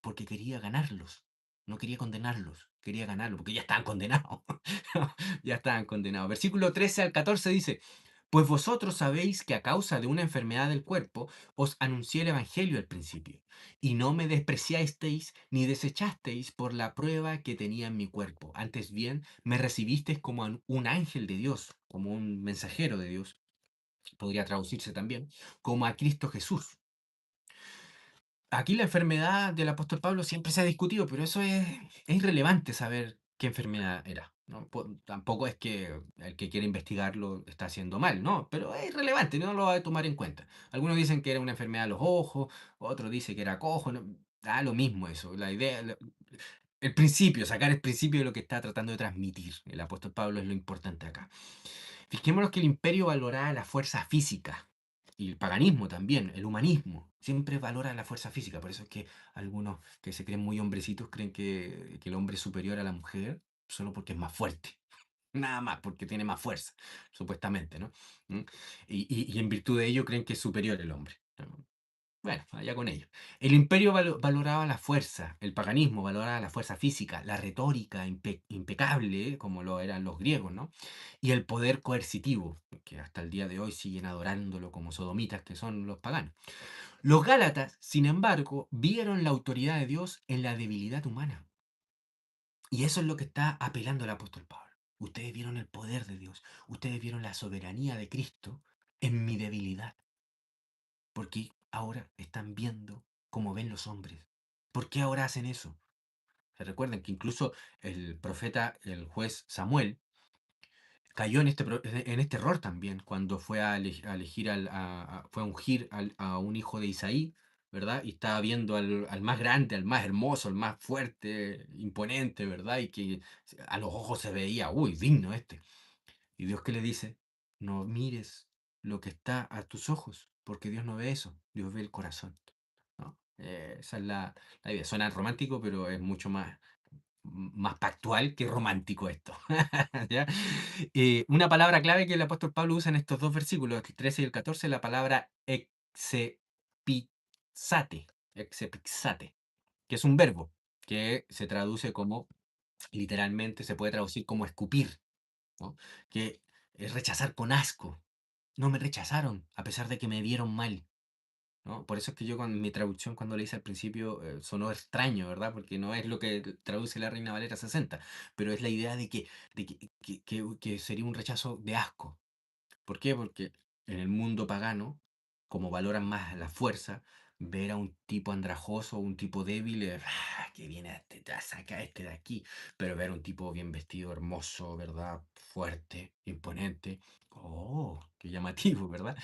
porque quería ganarlos, no quería condenarlos, quería ganarlos, porque ya estaban condenados, ya estaban condenados. Versículo 13 al 14 dice, pues vosotros sabéis que a causa de una enfermedad del cuerpo os anuncié el Evangelio al principio, y no me despreciasteis ni desechasteis por la prueba que tenía en mi cuerpo. Antes bien, me recibisteis como un ángel de Dios, como un mensajero de Dios, podría traducirse también, como a Cristo Jesús. Aquí la enfermedad del apóstol Pablo siempre se ha discutido, pero eso es irrelevante saber qué enfermedad era, ¿no? Tampoco es que el que quiere investigarlo está haciendo mal, ¿no? Pero es irrelevante, no lo va a tomar en cuenta. Algunos dicen que era una enfermedad de los ojos, otros dicen que era cojo, ¿no? Da lo mismo eso. La idea, el principio, sacar el principio de lo que está tratando de transmitir el apóstol Pablo es lo importante acá. Fijémonos que el imperio valoraba la fuerza física y el paganismo también, el humanismo, siempre valora la fuerza física. Por eso es que algunos que se creen muy hombrecitos creen que el hombre es superior a la mujer solo porque es más fuerte. Nada más, porque tiene más fuerza, supuestamente, ¿no? ¿Mm? Y en virtud de ello creen que es superior el hombre. Bueno, allá con ellos. El imperio valoraba la fuerza, el paganismo valoraba la fuerza física, la retórica impecable, como lo eran los griegos, ¿no? Y el poder coercitivo, que hasta el día de hoy siguen adorándolo como sodomitas que son los paganos. Los gálatas, sin embargo, vieron la autoridad de Dios en la debilidad humana. Y eso es lo que está apelando el apóstol Pablo. Ustedes vieron el poder de Dios, ustedes vieron la soberanía de Cristo en mi debilidad. Porque ahora están viendo como ven los hombres. ¿Por qué ahora hacen eso? Se recuerden que incluso el profeta, el juez Samuel, cayó en este error también cuando fue a elegir fue a ungir a un hijo de Isaí, ¿verdad? Y estaba viendo al más grande, al más hermoso, al más fuerte, imponente, ¿verdad? Y que a los ojos se veía, uy, digno este. ¿Y Dios qué le dice? No mires lo que está a tus ojos, porque Dios no ve eso, Dios ve el corazón, ¿no? Esa es la idea. Suena romántico, pero es mucho más pactual que romántico esto. ¿Ya? Una palabra clave que el apóstol Pablo usa en estos dos versículos, el 13 y el 14, la palabra exepixate, que es un verbo que se traduce como, literalmente se puede traducir como escupir, ¿no? Que es rechazar con asco. No me rechazaron, a pesar de que me vieron mal, ¿no? Por eso es que yo con mi traducción, cuando le hice al principio, sonó extraño, ¿verdad? Porque no es lo que traduce la Reina Valera 60, pero es la idea de que sería un rechazo de asco. ¿Por qué? Porque en el mundo pagano, como valoran más la fuerza, ver a un tipo andrajoso, un tipo débil, que viene te saca este de aquí, pero ver a un tipo bien vestido, hermoso, ¿verdad? Fuerte, imponente. Oh, qué llamativo, ¿verdad?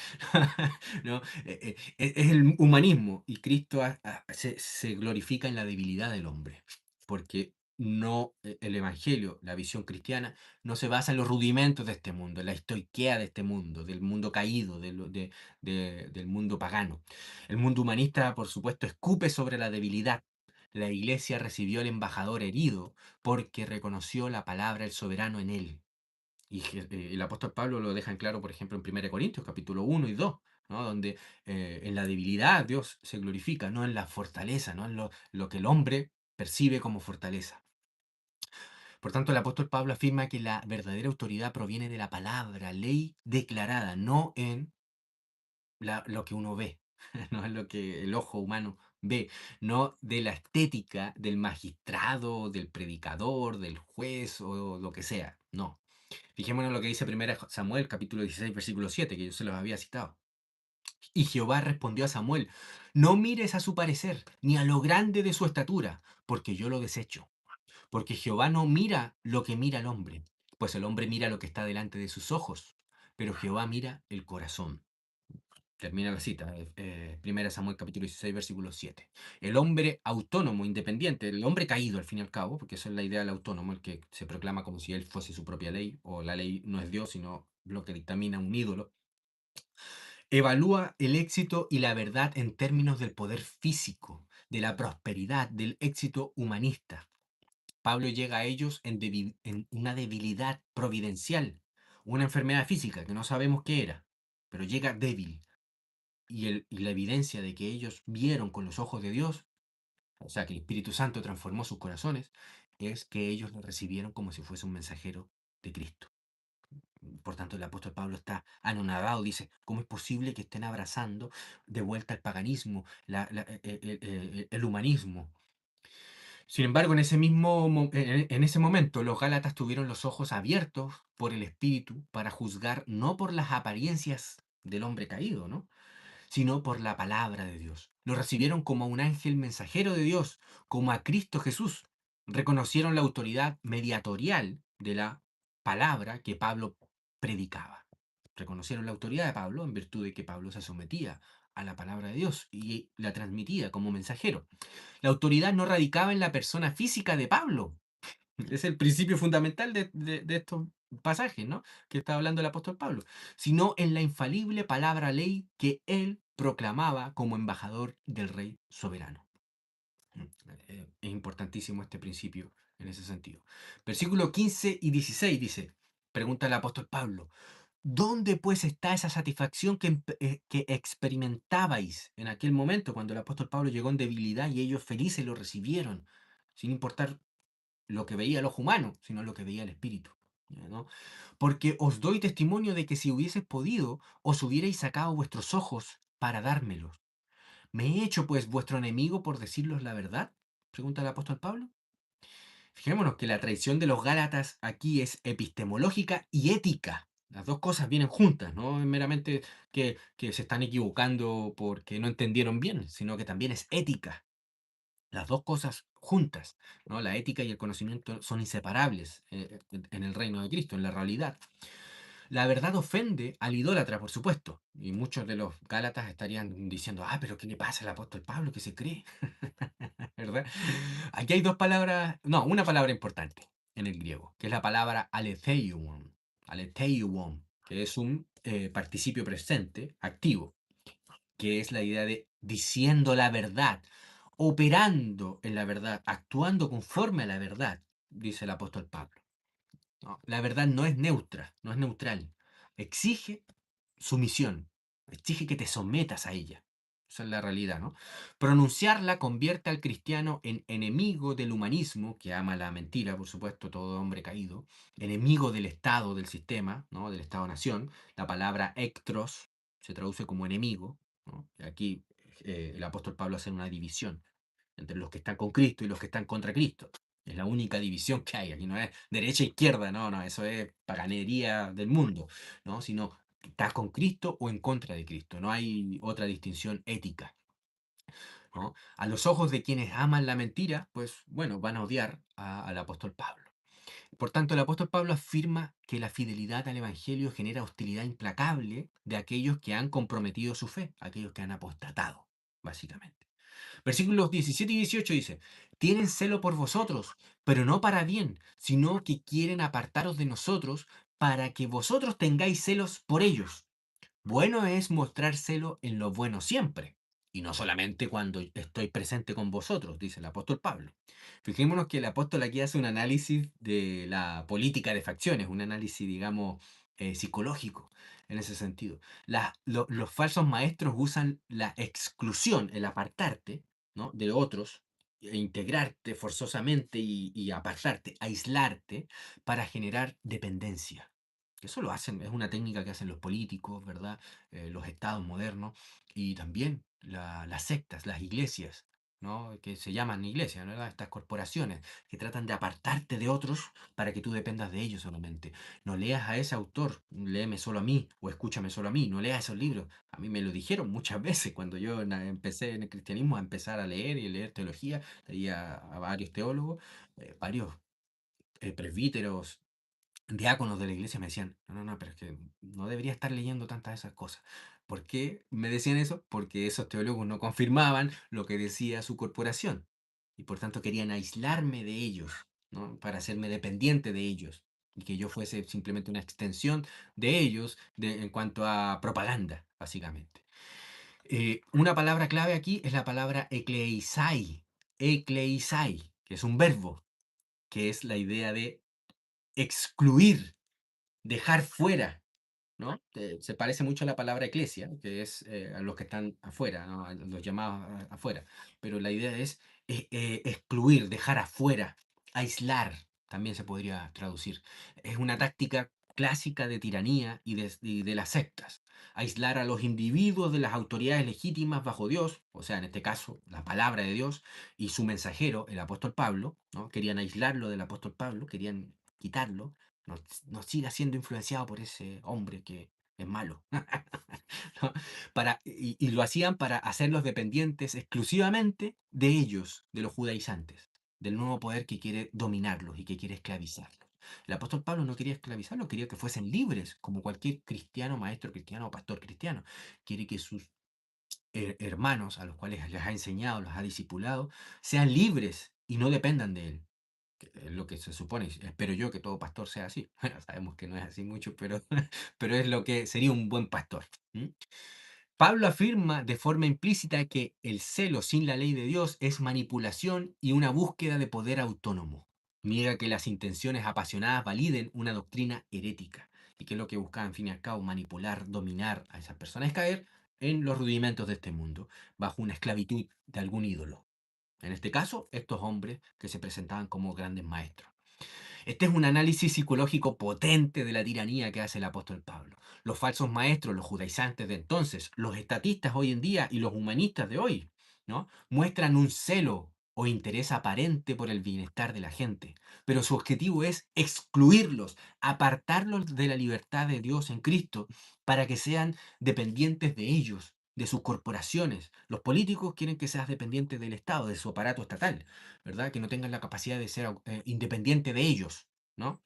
¿No? Es el humanismo y Cristo se glorifica en la debilidad del hombre, porque no el Evangelio, la visión cristiana, no se basa en los rudimentos de este mundo, en la estoiquea de este mundo, del mundo caído, del mundo pagano. El mundo humanista, por supuesto, escupe sobre la debilidad. La iglesia recibió al embajador herido porque reconoció la palabra del soberano en él. Y el apóstol Pablo lo deja en claro, por ejemplo, en 1 Corintios, capítulo 1 y 2, ¿no? Donde en la debilidad Dios se glorifica, no en la fortaleza, no en lo que el hombre percibe como fortaleza. Por tanto, el apóstol Pablo afirma que la verdadera autoridad proviene de la palabra, ley declarada, no en lo que uno ve, no en lo que el ojo humano ve, no de la estética del magistrado, del predicador, del juez o lo que sea, no. Fijémonos en lo que dice 1 Samuel, capítulo 16, versículo 7, que yo se los había citado. Y Jehová respondió a Samuel, no mires a su parecer, ni a lo grande de su estatura, porque yo lo desecho. Porque Jehová no mira lo que mira el hombre, pues el hombre mira lo que está delante de sus ojos, pero Jehová mira el corazón. Termina la cita, 1 Samuel capítulo 16, versículo 7. El hombre autónomo, independiente, el hombre caído al fin y al cabo, porque esa es la idea del autónomo, el que se proclama como si él fuese su propia ley, o la ley no es Dios, sino lo que dictamina un ídolo, evalúa el éxito y la verdad en términos del poder físico, de la prosperidad, del éxito humanista. Pablo llega a ellos en una debilidad providencial, una enfermedad física que no sabemos qué era, pero llega débil. Y la evidencia de que ellos vieron con los ojos de Dios, o sea, que el Espíritu Santo transformó sus corazones, es que ellos lo recibieron como si fuese un mensajero de Cristo. Por tanto, el apóstol Pablo está anonadado, dice, ¿cómo es posible que estén abrazando de vuelta el paganismo, el humanismo? Sin embargo, en ese momento, los Gálatas tuvieron los ojos abiertos por el Espíritu para juzgar no por las apariencias del hombre caído, ¿no? Sino por la palabra de Dios. lo recibieron como a un ángel mensajero de Dios, como a Cristo Jesús. Reconocieron la autoridad mediatorial de la palabra que Pablo predicaba. Reconocieron la autoridad de Pablo en virtud de que Pablo se sometía a la palabra de Dios y la transmitía como mensajero. La autoridad no radicaba en la persona física de Pablo. Es el principio fundamental de estos pasajes, ¿no? Que está hablando el apóstol Pablo, sino en la infalible palabra ley que él proclamaba como embajador del rey soberano. Es importantísimo este principio en ese sentido. Versículo 15 y 16 dice, pregunta el apóstol Pablo, ¿dónde pues está esa satisfacción que experimentabais en aquel momento cuando el apóstol Pablo llegó en debilidad y ellos felices lo recibieron, sin importar lo que veía el ojo humano, sino lo que veía el espíritu? ¿Ya, no? Porque os doy testimonio de que si hubieses podido, os hubierais sacado vuestros ojos para dármelos. ¿Me he hecho pues vuestro enemigo por decirlos la verdad? Pregunta el apóstol Pablo. Fijémonos que la traición de los Gálatas aquí es epistemológica y ética. Las dos cosas vienen juntas, no es meramente que se están equivocando porque no entendieron bien, sino que también es ética. Las dos cosas juntas, ¿no? La ética y el conocimiento son inseparables en el reino de Cristo, en la realidad. La verdad ofende al idólatra, por supuesto, y muchos de los Gálatas estarían diciendo, ah, pero ¿qué le pasa al apóstol Pablo que se cree? ¿Verdad? Aquí hay dos palabras, no, una palabra importante en el griego, que es la palabra aletheion, aletheion, que es un participio presente activo, que es la idea de diciendo la verdad, operando en la verdad, actuando conforme a la verdad, dice el apóstol Pablo. ¿No? La verdad no es neutra, no es neutral. Exige sumisión, exige que te sometas a ella. Esa es la realidad, ¿no? Pronunciarla convierte al cristiano en enemigo del humanismo, que ama la mentira, por supuesto, todo hombre caído, enemigo del Estado, del sistema, ¿no? Del Estado-nación. La palabra ectros se traduce como enemigo, ¿no? Y aquí el apóstol Pablo hace una división entre los que están con Cristo y los que están contra Cristo. Es la única división que hay. Aquí no es derecha e izquierda, no, no, eso es paganería del mundo, ¿no? Sino estás con Cristo o en contra de Cristo. No hay otra distinción ética, ¿no? A los ojos de quienes aman la mentira, pues bueno, van a odiar al apóstol Pablo. Por tanto, el apóstol Pablo afirma que la fidelidad al Evangelio genera hostilidad implacable de aquellos que han comprometido su fe, aquellos que han apostatado, básicamente. Versículos 17 y 18 dice, tienen celo por vosotros, pero no para bien, sino que quieren apartaros de nosotros para que vosotros tengáis celos por ellos. Bueno es mostrar celo en lo bueno siempre, y no solamente cuando estoy presente con vosotros, dice el apóstol Pablo. Fijémonos que el apóstol aquí hace un análisis de la política de facciones, un análisis, digamos, psicológico en ese sentido. Los falsos maestros usan la exclusión, el apartarte, ¿no? De otros, e integrarte forzosamente y apartarte, aislarte, para generar dependencia. Eso lo hacen, es una técnica que hacen los políticos, ¿verdad? Los estados modernos y también las sectas, las iglesias, ¿no? Que se llaman iglesias, ¿verdad? Estas corporaciones que tratan de apartarte de otros para que tú dependas de ellos solamente. No leas a ese autor, léeme solo a mí o escúchame solo a mí, no leas esos libros. A mí me lo dijeron muchas veces cuando yo empecé en el cristianismo a empezar a leer y leer teología, leía a varios teólogos, varios presbíteros, diáconos de la iglesia me decían, no, no, no, pero es que no debería estar leyendo tantas de esas cosas. ¿Por qué me decían eso? Porque esos teólogos no confirmaban lo que decía su corporación y por tanto querían aislarme de ellos, ¿no? Para hacerme dependiente de ellos y que yo fuese simplemente una extensión de ellos en cuanto a propaganda, básicamente. Una palabra clave aquí es la palabra ekleisai, que es un verbo, que es la idea de excluir, dejar fuera, ¿no? Se parece mucho a la palabra eclesia, que es a los que están afuera, ¿no? A los llamados afuera. Pero la idea es excluir, dejar afuera, aislar, también se podría traducir. Es una táctica clásica de tiranía y de las sectas. Aislar a los individuos de las autoridades legítimas bajo Dios, o sea, en este caso, la palabra de Dios y su mensajero, el apóstol Pablo, ¿no? Querían aislarlo del apóstol Pablo, querían quitarlo, no, no siga siendo influenciado por ese hombre que es malo. ¿No? Y lo hacían para hacerlos dependientes exclusivamente de ellos, de los judaizantes, del nuevo poder que quiere dominarlos y que quiere esclavizarlos. El apóstol Pablo no quería esclavizarlos, quería que fuesen libres, como cualquier cristiano, maestro cristiano o pastor cristiano. Quiere que sus hermanos, a los cuales les ha enseñado, los ha discipulado, sean libres y no dependan de él. Que es lo que se supone, espero yo que todo pastor sea así. Bueno, sabemos que no es así mucho, pero, pero es lo que sería un buen pastor. ¿Mm? Pablo afirma de forma implícita que el celo sin la ley de Dios es manipulación y una búsqueda de poder autónomo. Niega que las intenciones apasionadas validen una doctrina herética y que es lo que busca, en fin y al cabo, manipular, dominar a esas personas, es caer en los rudimentos de este mundo, bajo una esclavitud de algún ídolo. En este caso, estos hombres que se presentaban como grandes maestros. Este es un análisis psicológico potente de la tiranía que hace el apóstol Pablo. Los falsos maestros, los judaizantes de entonces, los estatistas hoy en día y los humanistas de hoy, ¿no? Muestran un celo o interés aparente por el bienestar de la gente, pero su objetivo es excluirlos, apartarlos de la libertad de Dios en Cristo para que sean dependientes de ellos, de sus corporaciones. Los políticos quieren que seas dependiente del Estado, de su aparato estatal, ¿verdad? Que no tengan la capacidad de ser independiente de ellos, ¿no?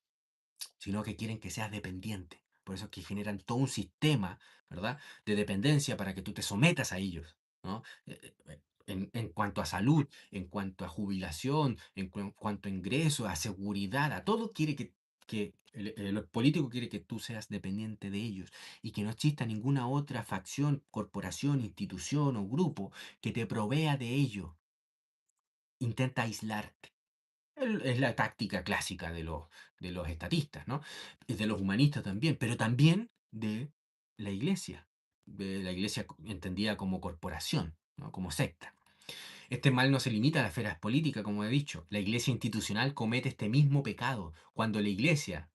Sino que quieren que seas dependiente. Por eso es que generan todo un sistema, ¿verdad? De dependencia para que tú te sometas a ellos, ¿no? En cuanto a salud, en cuanto a jubilación, cuanto a ingresos, a seguridad, a todo quiere que el político quiere que tú seas dependiente de ellos y que no exista ninguna otra facción, corporación, institución o grupo que te provea de ello. Intenta aislarte. Es la táctica clásica de los estatistas, ¿no? Y de los humanistas también, pero también de la iglesia entendida como corporación, ¿no? Como secta. Este mal no se limita a las esferas políticas, como he dicho. La iglesia institucional comete este mismo pecado. Cuando la iglesia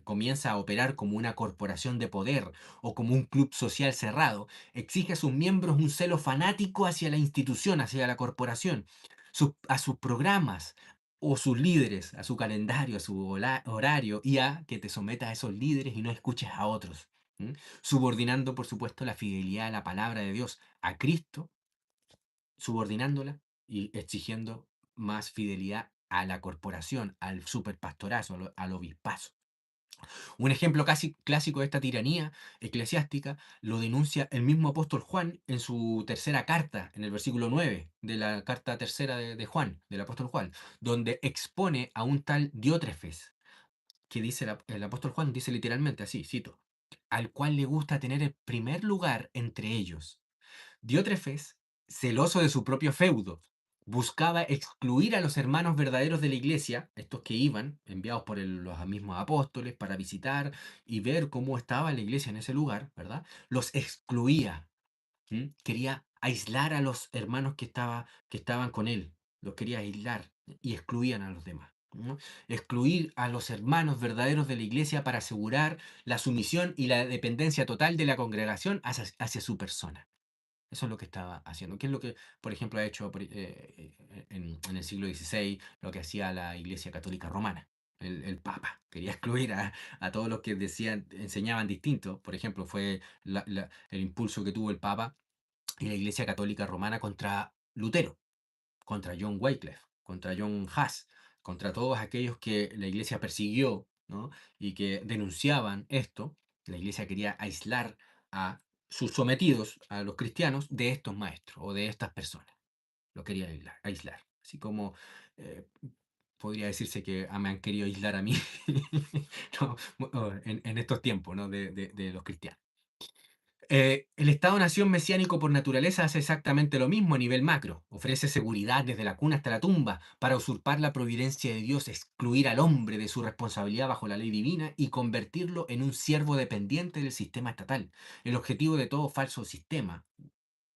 comienza a operar como una corporación de poder o como un club social cerrado, exige a sus miembros un celo fanático hacia la institución, hacia la corporación, a sus programas o sus líderes, a su calendario, a su horario y a que te sometas a esos líderes y no escuches a otros. ¿M? Subordinando, por supuesto, la fidelidad a la palabra de Dios, a Cristo, subordinándola y exigiendo más fidelidad a la corporación, al superpastorazo, al obispazo. Un ejemplo casi clásico de esta tiranía eclesiástica lo denuncia el mismo apóstol Juan en su tercera carta, en el versículo 9 de la carta tercera de Juan, del apóstol Juan, donde expone a un tal Diótrefes, que dice el apóstol Juan, dice literalmente así, cito, al cual le gusta tener el primer lugar entre ellos. Diótrefes, celoso de su propio feudo, buscaba excluir a los hermanos verdaderos de la iglesia, estos que iban, enviados por los mismos apóstoles para visitar y ver cómo estaba la iglesia en ese lugar, ¿verdad? Los excluía. Quería aislar a los hermanos que estaban con él, los quería aislar y excluían a los demás. ¿No? Excluir a los hermanos verdaderos de la iglesia para asegurar la sumisión y la dependencia total de la congregación hacia su persona. Eso es lo que estaba haciendo. ¿Qué es lo que, por ejemplo, ha hecho en el siglo XVI, lo que hacía la Iglesia Católica Romana? El Papa quería excluir a todos los que decían, enseñaban distinto. Por ejemplo, fue el impulso que tuvo el Papa y la Iglesia Católica Romana contra Lutero, contra John Wycliffe, contra John Huss, contra todos aquellos que la iglesia persiguió, ¿no? Y que denunciaban esto. La iglesia quería aislar a sus sometidos, a los cristianos, de estos maestros o de estas personas. Lo quería aislar. Así como eh, podría decirse que me han querido aislar a mí ¿no? En estos tiempos, ¿no? De los cristianos. El Estado-nación mesiánico por naturaleza hace exactamente lo mismo a nivel macro. Ofrece seguridad desde la cuna hasta la tumba para usurpar la providencia de Dios, excluir al hombre de su responsabilidad bajo la ley divina y convertirlo en un siervo dependiente del sistema estatal. El objetivo de todo falso sistema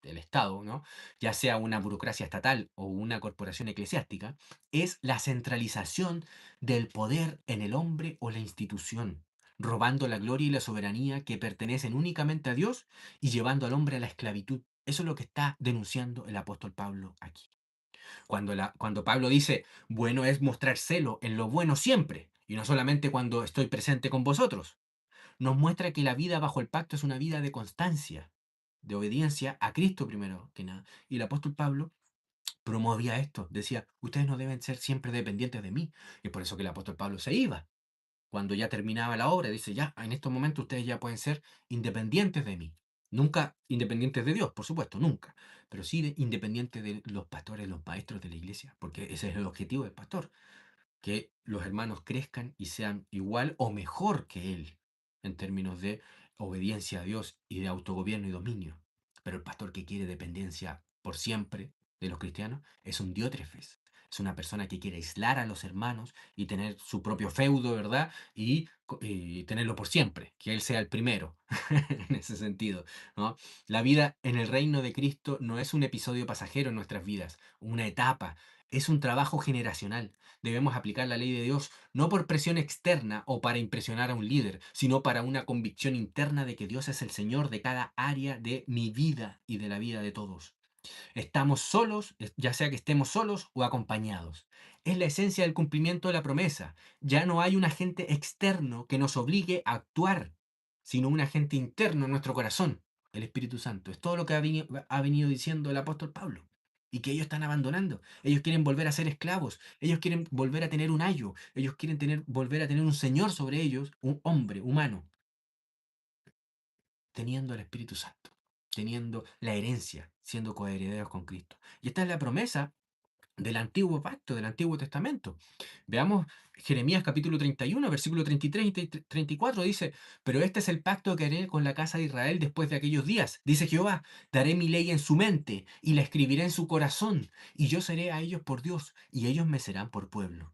del Estado, ¿no? Ya sea una burocracia estatal o una corporación eclesiástica, es la centralización del poder en el hombre o la institución, robando la gloria y la soberanía que pertenecen únicamente a Dios y llevando al hombre a la esclavitud. Eso es lo que está denunciando el apóstol Pablo aquí. Cuando Pablo dice, bueno es mostrar celo en lo bueno siempre, y no solamente cuando estoy presente con vosotros. nos muestra que la vida bajo el pacto es una vida de constancia, de obediencia a Cristo primero que nada. Y el apóstol Pablo promovía esto, decía, ustedes no deben ser siempre dependientes de mí. Y es por eso que el apóstol Pablo se iba. Cuando ya terminaba la obra, dice, ya, en estos momentos ustedes ya pueden ser independientes de mí. Nunca independientes de Dios, por supuesto, nunca. Pero sí independientes de los pastores, los maestros de la iglesia, porque ese es el objetivo del pastor, que los hermanos crezcan y sean igual o mejor que él en términos de obediencia a Dios y de autogobierno y dominio. Pero el pastor que quiere dependencia por siempre de los cristianos es un diótrefes. Es una persona que quiere aislar a los hermanos y tener su propio feudo, ¿verdad? Y tenerlo por siempre, que él sea el primero, en ese sentido, ¿no? La vida en el reino de Cristo no es un episodio pasajero en nuestras vidas, una etapa, es un trabajo generacional. Debemos aplicar la ley de Dios no por presión externa o para impresionar a un líder, sino para una convicción interna de que Dios es el Señor de cada área de mi vida y de la vida de todos. Estamos solos, ya sea que estemos solos o acompañados. Es la esencia del cumplimiento de la promesa. Ya no hay un agente externo que nos obligue a actuar, sino un agente interno en nuestro corazón, el Espíritu Santo. Es todo lo que ha venido diciendo el apóstol Pablo. Y que ellos están abandonando. Ellos quieren volver a ser esclavos. Ellos quieren volver a tener un ayo. Ellos quieren volver a tener un Señor sobre ellos, un hombre humano, teniendo el Espíritu Santo, teniendo la herencia, siendo coherederos con Cristo. Y esta es la promesa del antiguo pacto, del Antiguo Testamento. Veamos Jeremías capítulo 31, versículo 33 y 34, dice, pero este es el pacto que haré con la casa de Israel después de aquellos días, dice Jehová, daré mi ley en su mente y la escribiré en su corazón, y yo seré a ellos por Dios, y ellos me serán por pueblo.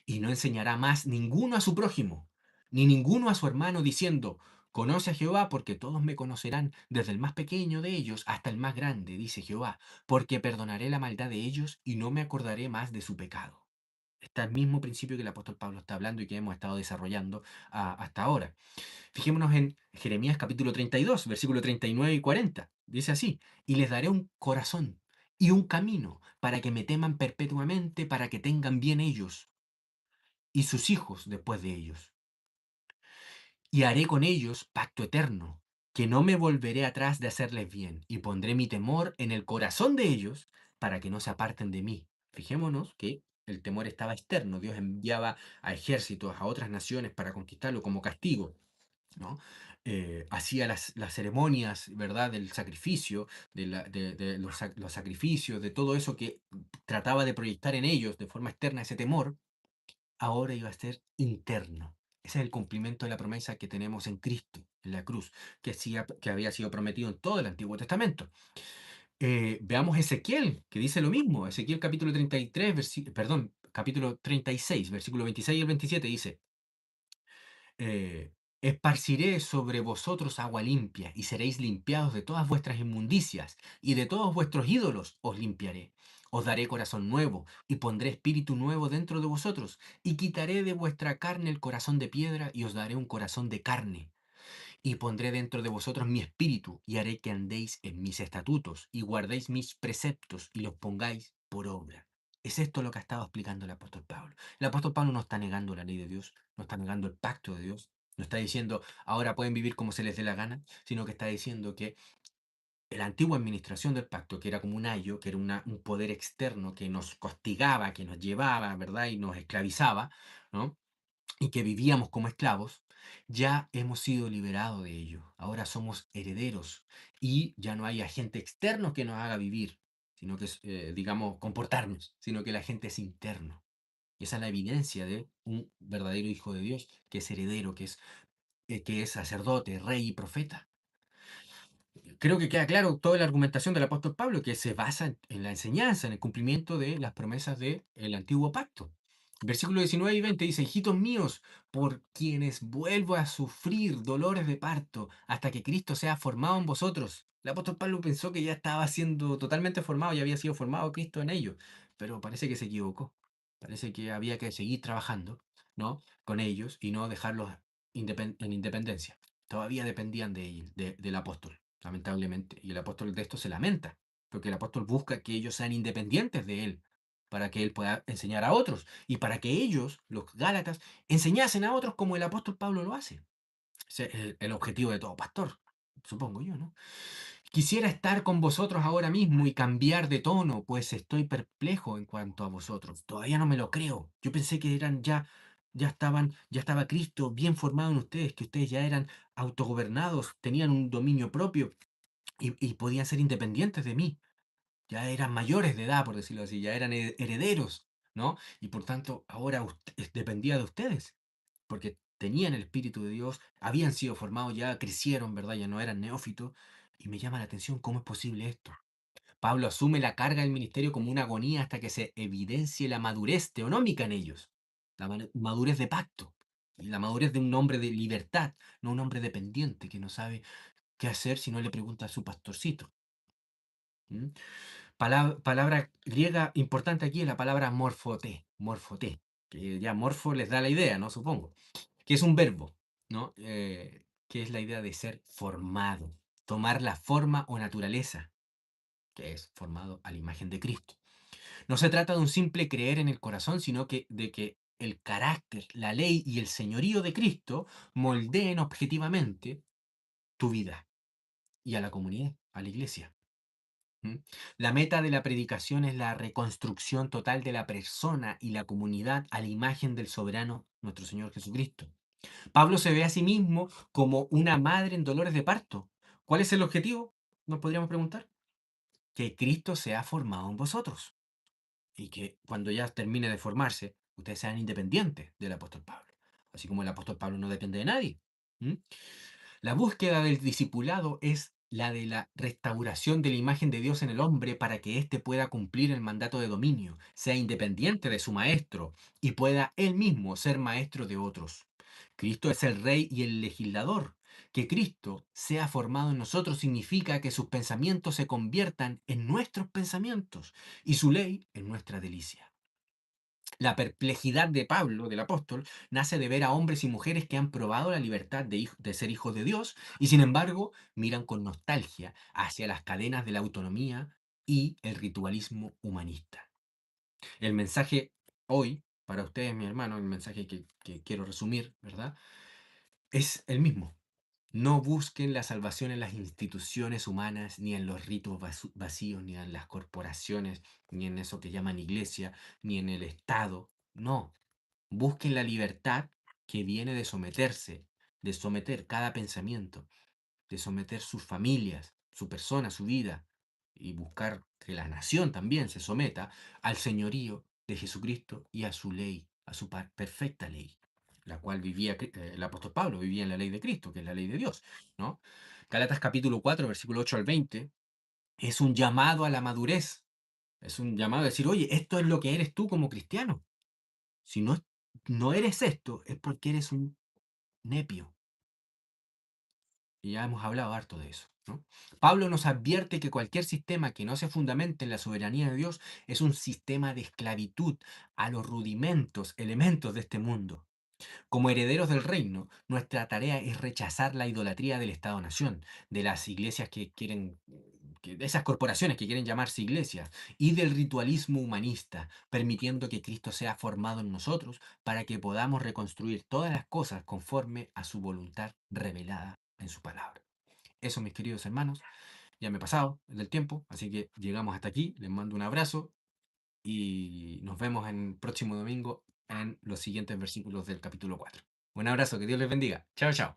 Y no enseñará más ninguno a su prójimo, ni ninguno a su hermano, diciendo, conoce a Jehová, porque todos me conocerán, desde el más pequeño de ellos hasta el más grande, dice Jehová, porque perdonaré la maldad de ellos y no me acordaré más de su pecado. Está el mismo principio que el apóstol Pablo está hablando y que hemos estado desarrollando hasta ahora. Fijémonos en Jeremías capítulo 32, versículo 39 y 40. Dice así, y les daré un corazón y un camino para que me teman perpetuamente, para que tengan bien ellos y sus hijos después de ellos. Y haré con ellos pacto eterno, que no me volveré atrás de hacerles bien, y pondré mi temor en el corazón de ellos para que no se aparten de mí. Fijémonos que el temor estaba externo. Dios enviaba a ejércitos, a otras naciones para conquistarlo como castigo, ¿no? Hacía las ceremonias, ¿verdad? Del sacrificio, de los sacrificios, de todo eso que trataba de proyectar en ellos de forma externa ese temor ahora iba a ser interno. Ese es el cumplimiento de la promesa que tenemos en Cristo, en la cruz, que había sido prometido en todo el Antiguo Testamento. Veamos Ezequiel, que dice lo mismo. Ezequiel capítulo 33, perdón, capítulo 36, versículo 26 y el 27 dice, esparciré sobre vosotros agua limpia, y seréis limpiados de todas vuestras inmundicias, y de todos vuestros ídolos os limpiaré. Os daré corazón nuevo, y pondré espíritu nuevo dentro de vosotros, y quitaré de vuestra carne el corazón de piedra, y os daré un corazón de carne. Y pondré dentro de vosotros mi espíritu, y haré que andéis en mis estatutos, y guardéis mis preceptos, y los pongáis por obra. Es esto lo que ha estado explicando el apóstol Pablo. El apóstol Pablo no está negando la ley de Dios, no está negando el pacto de Dios, no está diciendo ahora pueden vivir como se les dé la gana, sino que está diciendo que la antigua administración del pacto, que era como un ayo, que era un poder externo que nos castigaba, que nos llevaba, ¿verdad? Y nos esclavizaba, ¿no? Y que vivíamos como esclavos, ya hemos sido liberados de ello. Ahora somos herederos y ya no hay agente externo que nos haga vivir, sino que es, digamos, comportarnos, sino que el agente es interno. Y esa es la evidencia de un verdadero hijo de Dios, que es heredero, que es sacerdote, rey y profeta. Creo que queda claro toda la argumentación del apóstol Pablo, que se basa en la enseñanza, en el cumplimiento de las promesas del antiguo pacto. Versículo 19 y 20 dice, hijitos míos, por quienes vuelvo a sufrir dolores de parto hasta que Cristo sea formado en vosotros. El apóstol Pablo pensó que ya estaba siendo totalmente formado, ya había sido formado Cristo en ellos, pero parece que se equivocó. Parece que había que seguir trabajando, ¿no? Con ellos y no dejarlos en independencia. Todavía dependían del apóstol, lamentablemente. Y el apóstol de esto se lamenta, porque el apóstol busca que ellos sean independientes de él, para que él pueda enseñar a otros y para que ellos, los Gálatas, enseñasen a otros como el apóstol Pablo lo hace. Ese es el objetivo de todo pastor, supongo yo, ¿no? Quisiera estar con vosotros ahora mismo y cambiar de tono, pues estoy perplejo en cuanto a vosotros. Todavía no me lo creo. Yo pensé que eran ya estaba Cristo bien formado en ustedes, que ustedes ya eran autogobernados, tenían un dominio propio y podían ser independientes de mí. Ya eran mayores de edad, por decirlo así, ya eran herederos, ¿no? Y por tanto, ahora dependía de ustedes, porque tenían el Espíritu de Dios, habían sido formados, ya crecieron, ¿verdad? Ya no eran neófitos. Y me llama la atención cómo es posible esto. Pablo asume la carga del ministerio como una agonía hasta que se evidencie la madurez teonómica en ellos, la madurez de pacto, y la madurez de un hombre de libertad, no un hombre dependiente que no sabe qué hacer si no le pregunta a su pastorcito. ¿Mm? Palabra griega importante aquí es la palabra morfoté, que ya morfo les da la idea, ¿no? Supongo, que es un verbo, ¿no? Que es la idea de ser formado, tomar la forma o naturaleza, que es formado a la imagen de Cristo. No se trata de un simple creer en el corazón, sino que de que el carácter, la ley y el señorío de Cristo moldeen objetivamente tu vida y a la comunidad, a la iglesia. ¿Mm? La meta de la predicación es la reconstrucción total de la persona y la comunidad a la imagen del soberano, nuestro Señor Jesucristo. Pablo se ve a sí mismo como una madre en dolores de parto. ¿Cuál es el objetivo? Nos podríamos preguntar. Que Cristo sea formado en vosotros y que cuando ya termine de formarse, ustedes sean independientes del apóstol Pablo. Así como el apóstol Pablo no depende de nadie. ¿Mm? La búsqueda del discipulado es la de la restauración de la imagen de Dios en el hombre para que éste pueda cumplir el mandato de dominio, sea independiente de su maestro y pueda él mismo ser maestro de otros. Cristo es el rey y el legislador. Que Cristo sea formado en nosotros significa que sus pensamientos se conviertan en nuestros pensamientos y su ley en nuestra delicia. La perplejidad de Pablo, del apóstol, nace de ver a hombres y mujeres que han probado la libertad de ser hijos de Dios y sin embargo miran con nostalgia hacia las cadenas de la autonomía y el ritualismo humanista. El mensaje hoy, para ustedes, mi hermano, el mensaje que quiero resumir, ¿verdad? Es el mismo. No busquen la salvación en las instituciones humanas, ni en los ritos vacíos, ni en las corporaciones, ni en eso que llaman iglesia, ni en el Estado. No, busquen la libertad que viene de someterse, de someter cada pensamiento, de someter sus familias, su persona, su vida, y buscar que la nación también se someta al señorío de Jesucristo y a su ley, a su perfecta ley, la cual vivía el apóstol Pablo, vivía en la ley de Cristo, que es la ley de Dios, ¿no? Galatas capítulo 4, versículo 8 al 20, es un llamado a la madurez, es un llamado a decir, oye, esto es lo que eres tú como cristiano. Si no, no eres esto, es porque eres un nepio. Y ya hemos hablado harto de eso, ¿no? Pablo nos advierte que cualquier sistema que no se fundamente en la soberanía de Dios es un sistema de esclavitud a los rudimentos, elementos de este mundo. Como herederos del reino, nuestra tarea es rechazar la idolatría del Estado-nación, de las iglesias que quieren, de esas corporaciones que quieren llamarse iglesias, y del ritualismo humanista, permitiendo que Cristo sea formado en nosotros para que podamos reconstruir todas las cosas conforme a su voluntad revelada en su palabra. Eso, mis queridos hermanos, ya me he pasado del tiempo, así que llegamos hasta aquí. Les mando un abrazo y nos vemos en el próximo domingo en los siguientes versículos del capítulo 4. Un abrazo, que Dios les bendiga. Chao, chao.